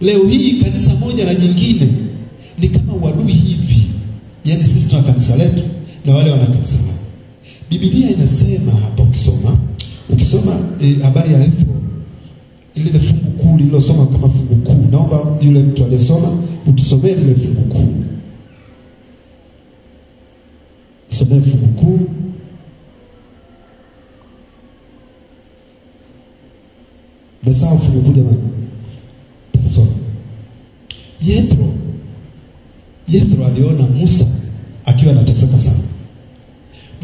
Leo hii kanisa moja na nyingine ni kama uadui hivi. Yaani sisi tuna kanisa letu na wale wana kanisa lao. Biblia inasema hapa ukisoma habari ya Ethro, ile fungu kuu lililosoma kama fungu kuu. Naomba yule mtu aliyesoma utusomee ile fungu kuu. Somee fungu kuu. Mesao fungu kuu jamani. Tasoma. Yethro aliona Musa akiwa anateseka sana.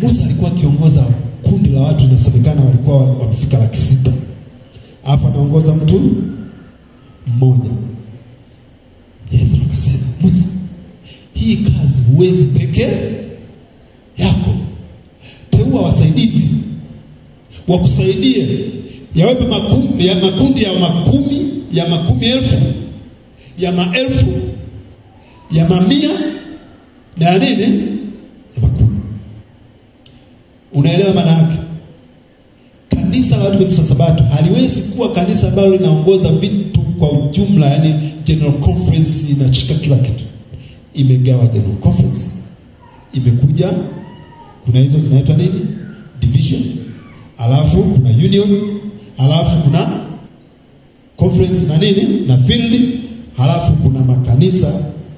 Musa alikuwa akiongoza kundi la watu, inasemekana walikuwa wamefika 600. Hapa anaongoza mtu mmoja. Yethro akasema, Musa, hii kazi huwezi peke yako. Teua wasaidizi wakusaidie. Yawepo makundi ya makumi elfu, ya maelfu, ya mamia, na ya nini? Ya makumi. Unaelewa maana yake? Kanisa la Waadventista wa Sabato haliwezi kuwa kanisa ambalo linaongoza vitu kwa ujumla, yani general conference inachika kila kitu. Imegawa general conference. Imekuja kuna hizo zinaitwa nini? Division. Alafu kuna union, alafu kuna conference na nini? Na field. Alafu kuna makanisa,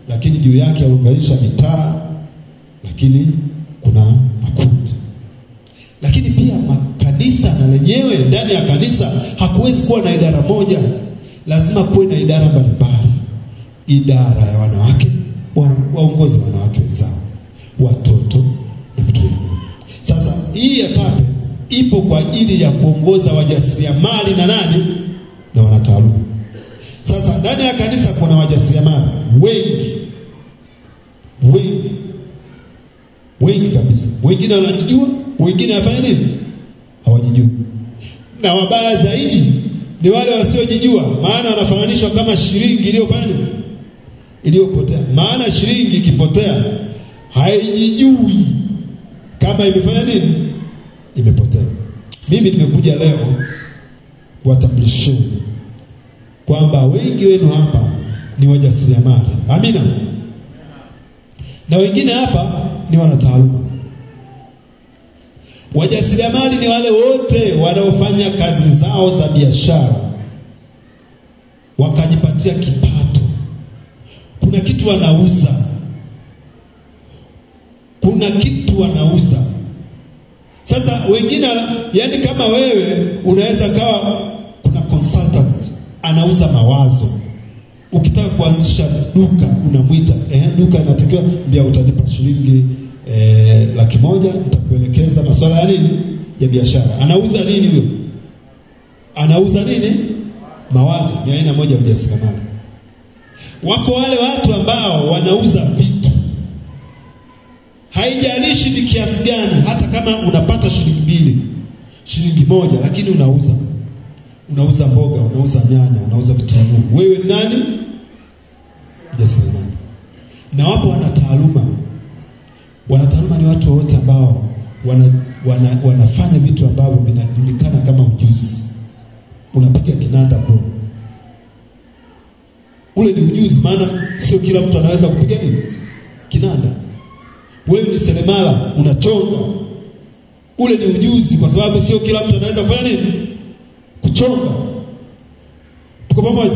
lakini juu yake yanaunganisha mitaa, lakini kuna makundi. Lakini pia makanisa na lenyewe, ndani ya kanisa hakuwezi kuwa na idara moja. Lazima kuwe na idara mbalimbali. Idara ya wanawake, waongozi wanawake wenzao, watoto na vitu vingine. Sasa hii ya TAPE ipo kwa ajili ya kuongoza wajasiriamali na nani? Na wanataaluma. Sasa ndani ya kanisa kuna wajasiriamali wengi kabisa. Wengine wanajijua, wengine hafanya nini? Hawajijui. Na wabaya zaidi ni wale wasiojijua, maana wanafananishwa kama shilingi iliyopotea. Maana shilingi ikipotea haijijui kama imefanya nini? imepotea. Mimi nimekuja leo kuwatambulisheni kwamba wengi wenu hapa ni wajasiriamali. Amina. Na wengine hapa ni wanataaluma. Wajasiriamali ni wale wote wanaofanya kazi zao za biashara wakajipatia kipato. Kuna kitu wanauza. Kuna kitu wanauza. Sasa wengine, yani kama wewe unaweza kawa kuna consultant anauza mawazo. Ukitaka kuanzisha duka unamuita, duka inatakiwa mbia utanipa shilingi 100,000, nitakuelekeza masuala ya nini? Ya biashara. Anauza nini huyo? Anauza nini? Mawazo. Ni aina moja ya ujasiriamali. Wako wale watu ambao wanauza vitu. Haijalishi ni kiasi gani, hata kama unapata shilingi 2, shilingi 1, lakini unauza. Unauza mboga, unauza nyanya, unauza vitunguu. Wewe nani? Mjasiriamali. Na wapo wanataaluma. Wanataaluma ni watu wote ambao wanafanya vitu ambavyo vinajulikana kama ujuzi. Unapiga kinanda bro. Ule ni ujuzi, maana sio kila mtu anaweza kupiga nini? Kinanda. Wewe ni seremala, unachonga. Ule ni ujuzi, kwa sababu sio kila mtu anaweza kufanya nini? Kuchonga. Tuko pamoja?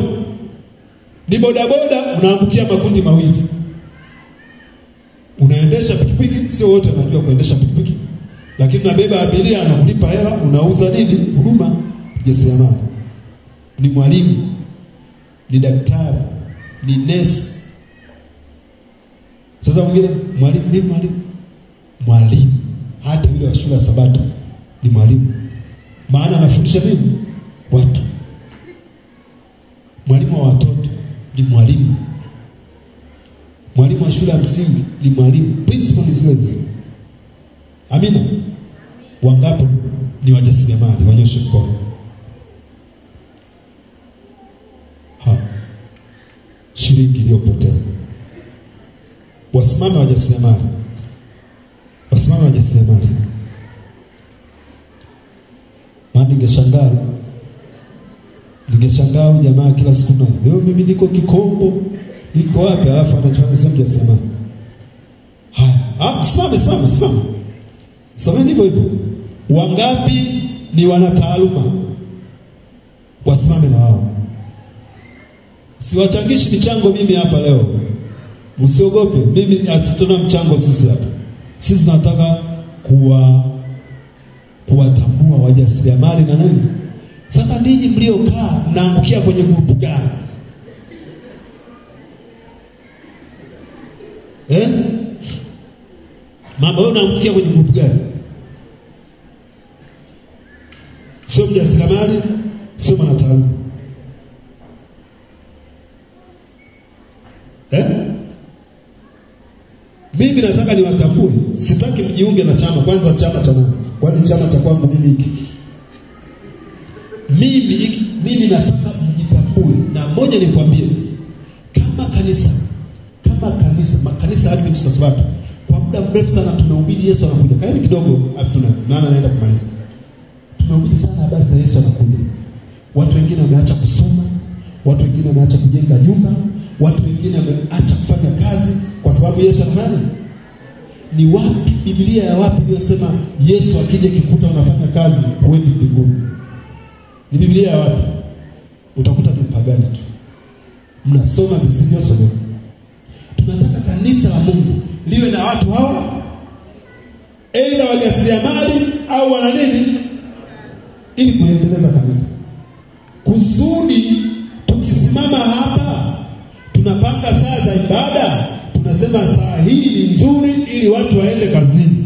Ni bodaboda, unaangukia makundi mawili. Unaendesha pikipiki, sio wote wanajua kuendesha pikipiki. Lakini unabeba abiria, anakulipa hela, unauza nini? Huduma. Jasiriamali. Ni mwalimu, ni daktari, ni nesi. Sasa mwingine mwalimu. Hata yule wa shule ya Sabato ni mwalimu. Maana anafundisha nini? Watu. Mwalimu wa watoto ni mwalimu. Mwalimu wa shule ya msingi ni mwalimu. Principal ni zile zile. Amina. Wangapi ni wajasiriamali? Wanyoshe mkono. Shilingi iliyopotea. Wasimame wajasiriamali. Wasimame wajasiriamali. Maana ningeshangaa jamaa kila siku na leo mimi niko Kikombo, niko wapi, alafu anachofanya sio mjasiriamali. Simama. Sameni hivyo. Wangapi ni wanataaluma? Wasimame na wao. Siwachangishi michango mimi hapa leo. Msiogope. Mimi asitona mchango sisi hapa. Sisi tunataka kuwatambua wajasiriamali na nini? Sasa ninyi mliokaa mnaangukia kwenye grupu gani? Mama wewe unaangukia kwenye grupu gani? Sio mjasiriamali, sio mwanataaluma. Mimi nataka niwatambue. Sitaki mjiunge na chama. Kwanza chama cha nani? Kwani chama cha kwangu mimi hiki? Mimi nataka mjitambue. Na moja nikwambie, kama kanisa Adventist Sabato kwa muda mrefu sana tumehubiri Yesu anakuja. Kaeni kidogo afuna. Nani anaenda kumaliza? Tumehubiri sana habari za Yesu anakuja. Watu wengine wameacha kusoma, watu wengine wameacha kujenga nyumba, watu wengine wameacha kufanya kazi kwa sababu Yesu anafanya. Ni wapi Biblia ya wapi iliyosema Yesu akija kikuta unafanya kazi huendi mbinguni? Ni Biblia ya wapi? Utakuta ni pagani tu. Mnasoma visivyosoma. Tunataka kanisa la Mungu liwe na watu hawa, aidha wajasiriamali au wana nini, ili kuendeleza kanisa. Kusudi tukisimama hapa tunapanga saa za ibada, tunasema saa hii ni nzuri ili watu waende kazini.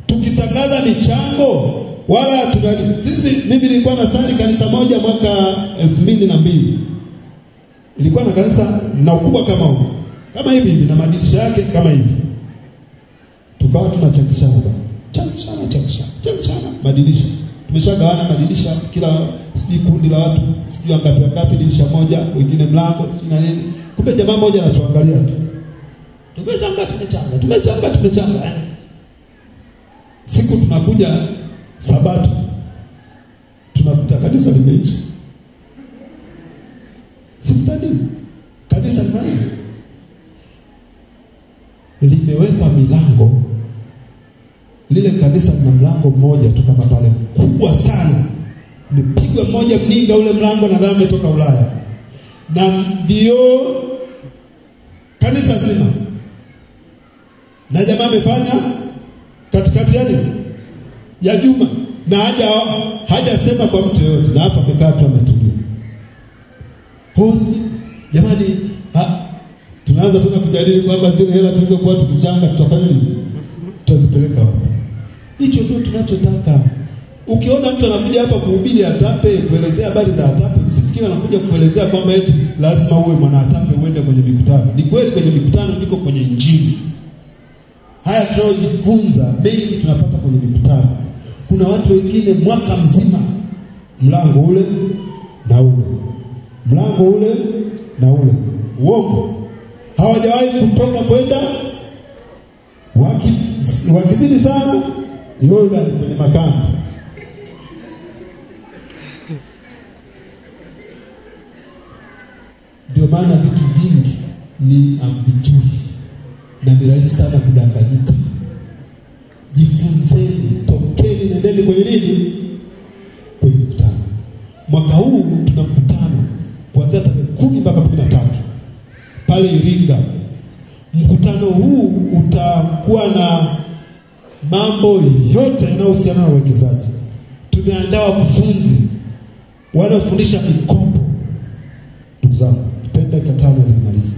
Tukitangaza michango wala mimi nilikuwa nasali kanisa moja mwaka 2002. Ilikuwa na kanisa na ukubwa kama hivi na madirisha yake kama hivi. Tukawa tunachangishana madirisha. Tumeshagawana madirisha, kila kundi la watu sijui ngapi dirisha moja, wengine mlango sijui na nini. Kumbe jamaa mmoja anatuangalia tu. Tumechanga. Siku tunakuja Sabato tunakuta kanisa limeisha. Simtani. Kanisa limewekwa milango. Lile kanisa lina mlango mmoja tu kama pale, kubwa sana. Mpigwa mmoja mninga ule mlango, nadhani umetoka Ulaya. Na vioo kanisa zima. Na jamaa amefanya katikati ya juma, na hajasema kwa mtu yote, na hapa amekaa tu ametulia. Hosi jamani, tunaanza tena kujadili kwamba zile hela tulizokuwa tukichanga tutafanya nini? Tutazipeleka wapi? Hicho ndio tunachotaka. Ukiona mtu anakuja hapa kuhubiri ATAPE, kuelezea habari za ATAPE, usifikiri anakuja kuelezea kwamba eti lazima uwe mwana ATAPE uende kwenye mikutano. Ni kweli kwenye mikutano ndiko kwenye injili. Haya tunayojifunza mengi tunapata kwenye mikutano. Kuna watu wengine mwaka mzima mlango ule na ule, mlango ule na ule, uongo, hawajawahi kutoka kwenda, wakizidi sana Yordan kwenye makambi. Ndio maana vitu vingi ni ambiguous na ni rahisi sana kudanganyika. Jifunzeni, tokeni, nendeni kwenye nini? Kwenye mkutano. Mwaka huu tuna mkutano kuanzia tarehe 10 mpaka 13 pale Iringa. Mkutano huu utakuwa na mambo yote yanayohusiana na uwekezaji. Tumeandaa wakufunzi wanaofundisha mikopo. Ndugu zangu, nipenda katano nimalize.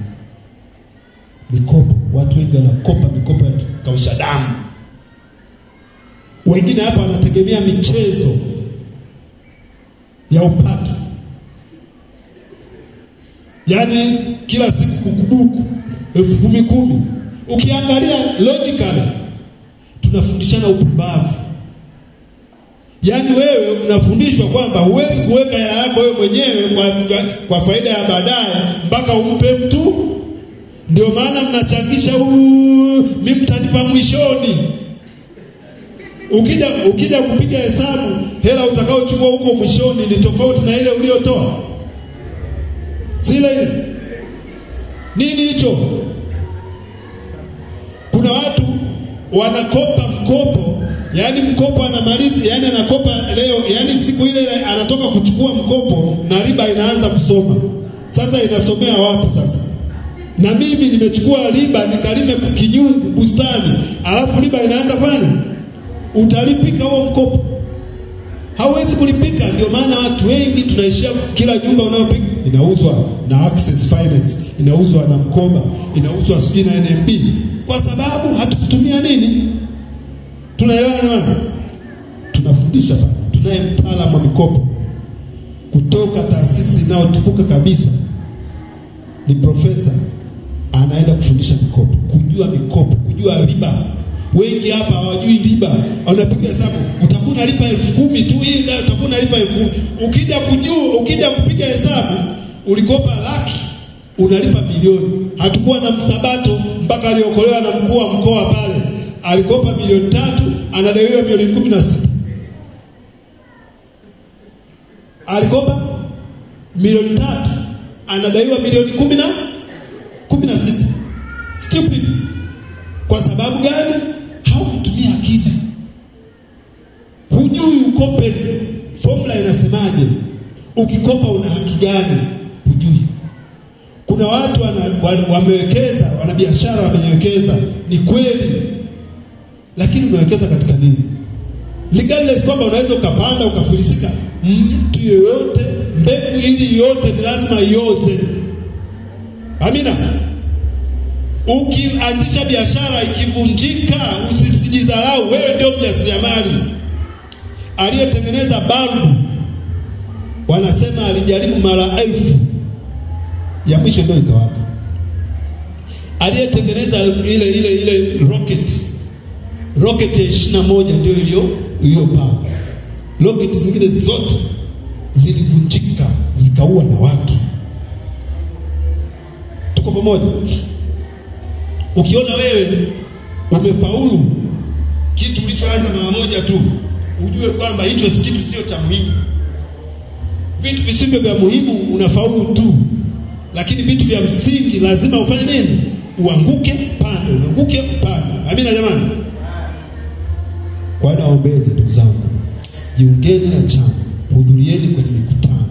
Mikopo, watu wengi wanakopa mikopo ya kausha damu. Wengine hapa wanategemea michezo ya upato. Yaani kila siku kukubuku 10,000. Ukiangalia logically tunafundishana upumbavu. Yaani wewe unafundishwa kwamba huwezi kuweka hela yako wewe mwenyewe kwa faida ya baadaye mpaka umpe mtu. Ndio maana mnachangisha mimi mtanipa mwishoni. Ukija kupiga hesabu, hela utakaochukua huko mwishoni ni tofauti na ile uliyotoa. Si ile. Nini hicho? Kuna watu wanakopa mkopo, yani mkopo anamaliza, yani anakopa leo, yani siku ile anatoka kuchukua mkopo na riba inaanza kusoma. Sasa inasomea wapi sasa? Na mimi nimechukua riba nikalime kinyungu bustani, alafu riba inaanza kwani? Utalipika huo mkopo? Hauwezi kulipika. Ndio maana watu wengi tunaishia kila nyumba unayopiga inauzwa na Access Finance, inauzwa na mkoba, inauzwa sijui na NMB, kwa sababu hatukutumia nini? Tunaelewana jamani? Tunafundisha bana. Tunaye mtaalamu wa mikopo kutoka taasisi inayotukuka kabisa, ni profesa, anaenda kufundisha mikopo, kujua mikopo, kujua riba. Wengi hapa hawajui riba. Unapiga hesabu, utakuwa unalipa 10,000 tu, hii ndio utakuwa unalipa 10,000. Ukija kupiga hesabu, ulikopa laki, unalipa milioni. Hatakuwa na msabato mpaka aliokolewa na mkuu wa mkoa pale. Alikopa milioni 3, anadaiwa milioni 16. Alikopa milioni 3, anadaiwa milioni 16. Stupid. Kwa sababu gani? Haukutumia akili. Hujui ukope formula inasemaje. Ukikopa una haki gani? Hujui. Kuna watu wamewekeza, wana biashara wamewekeza, ni kweli. Lakini umewekeza katika nini? Regardless kwamba unaweza ukapanda ukafilisika, mtu yeyote, mbegu hili yote ni lazima ioze. Amina. Ukianzisha biashara ikivunjika, usisijidharau, wewe ndio mjasiriamali. Aliyetengeneza balbu wanasema alijaribu mara 1000, ya mwisho ndio ikawaka. Aliyetengeneza ile rocket ya 21 ndio iliyopaa. Rocket zingine zote zilivunjika, zikaua na watu. Tuko pamoja? Ukiona wewe umefaulu kitu ulichoanza mara moja tu, ujue kwamba hicho kitu sio cha muhimu. Vitu visivyo vya muhimu unafaulu tu, lakini vitu vya msingi lazima ufanye nini? Uanguke pande, uanguke pande. Amina jamani. Kwa hiyo naombeni ndugu zangu, jiungeni na chama, hudhurieni kwenye mikutano.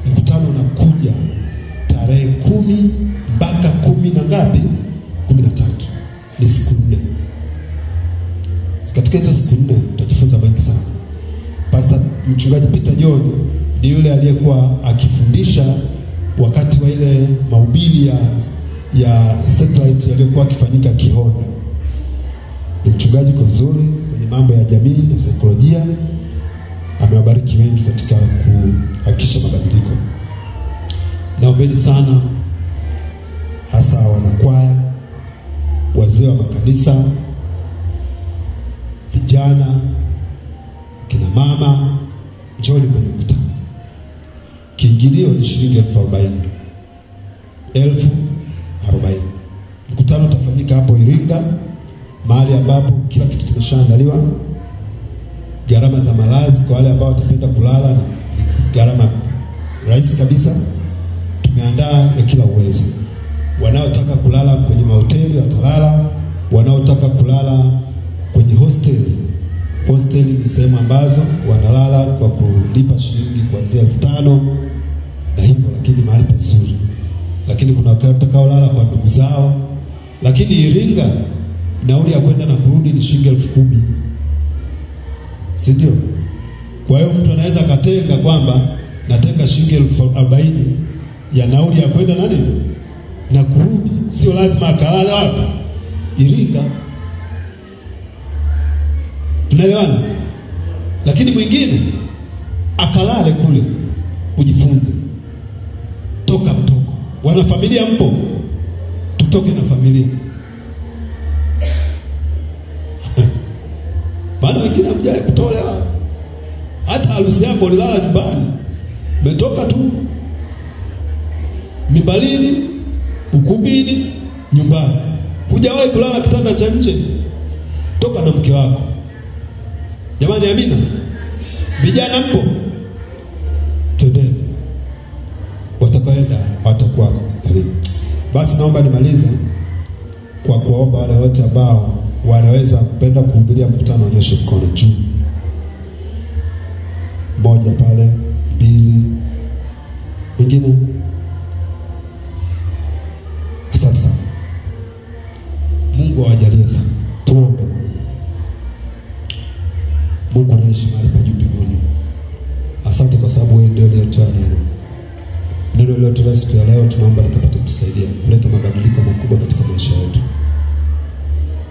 Mkutano unakuja tarehe 10 mpaka 10 na ngapi? 13. Ni siku 4. Katika hizo siku 4 tutajifunza mengi sana. Pastor Mchungaji Peter John ni yule aliyekuwa akifundisha wakati wa ile mahubiri ya satellite yaliyokuwa akifanyika Kihonda. Ni mchungaji kwa vizuri kwenye mambo ya jamii na saikolojia. Amewabariki wengi katika kuhakikisha mabadiliko. Naombeni sana, hasa wanakwaya, wazee wa makanisa, vijana, kina mama, njoni kwenye mkutano. Kiingilio ni shilingi 40,000. 40,000. Mkutano utafanyika hapo Iringa, mahali ambapo kila kitu kimeshaandaliwa. Gharama za malazi kwa wale ambao watapenda kulala ni gharama rahisi kabisa. Tumeandaa ya kila uwezo. Wanaotaka kulala kwenye mahoteli watalala, wanaotaka kulala kwenye hosteli ni sehemu ambazo wanalala kwa kulipa shilingi kuanzia 5,000 na hivyo, lakini mahali pazuri. Lakini kuna watakaolala kwa ndugu zao. Lakini Iringa nauli ya kwenda na kurudi ni shilingi 10,000. Si ndio? Kwa hiyo mtu anaweza katenga kwamba natenga shilingi 40,000 ya nauli ya kwenda na kurudi. Sio lazima akalale wapi? Iringa. Tunaelewana? Lakini mwingine akalale kule ujifunze. Toka mtoko. Wana familia mpo? Tutoke na familia. Maana wengine hamjawahi kutolewa. Hata harusi yako ulilala nyumbani. Umetoka tu mimbalini, ukumbini, nyumbani. Hujawahi kulala kitanda cha nje. Toka na mke wako. Jamani, amina. Vijana mpo? Twendeni. Watakaoenda watakuwa karibu. Basi naomba nimalize kwa kuomba wale wote ambao wanaweza kupenda kuhudhuria mkutano wanyoshe mkono juu. 1 pale, 2. Wengine? Asante sana. Mungu awajalie sana. Tuombe. Mungu anaishi mahali pa juu mbinguni. Asante kwa sababu wewe ndio uliyetoa neno. Neno leo tuna siku ya leo, tunaomba likapate kusaidia kuleta mabadiliko makubwa katika maisha yetu.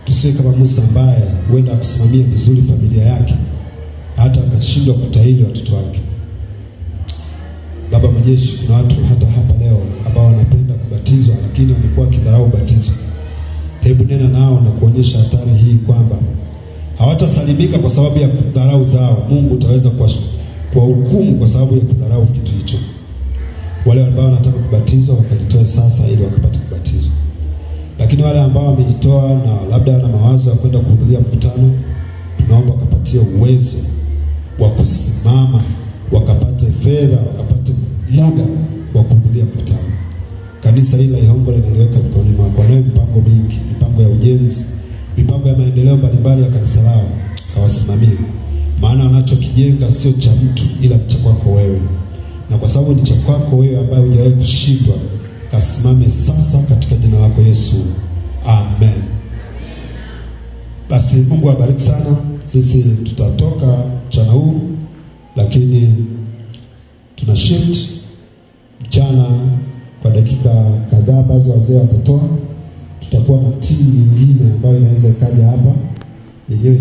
Tusiwe kama Musa ambaye huenda kusimamia vizuri familia yake hata akashindwa kutahiri watoto wake. Baba majeshi, kuna watu hata hapa leo ambao wanapenda kubatizwa lakini wamekuwa kidharau ubatizo. Hebu nena nao na kuonyesha hatari hii kwamba hawatasalimika kwa sababu ya kudharau zao. Mungu utaweza kwa hukumu kwa sababu ya kudharau kitu hicho. Wale ambao wanataka kubatizwa wakajitoe sasa ili wakapate kubatizwa. Lakini wale ambao wamejitoa na labda wana mawazo ya kwenda kuhudhuria mkutano, tunaomba wakapatie uwezo wa kusimama, wakapate fedha, wakapate muda wa kuhudhuria mkutano. Kanisa hili la Ihongo linaliweka mikononi mwako. Wanayo mipango mingi, mipango ya ujenzi, mipango ya maendeleo mbalimbali ya kanisa lao. Kawasimamie. Maana wanachokijenga sio cha mtu ila ni cha kwako wewe. Na kwa sababu ni cha kwako wewe ambaye hujawahi kushindwa, kasimame sasa katika jina lako Yesu. Amen. Basi Mungu awabariki sana. Sisi tutatoka mchana huu, lakini tuna shift mchana kwa dakika kadhaa ambazo wazee watatoa. Tutakuwa na timu nyingine ambayo inaweza ikaja hapa yenyewe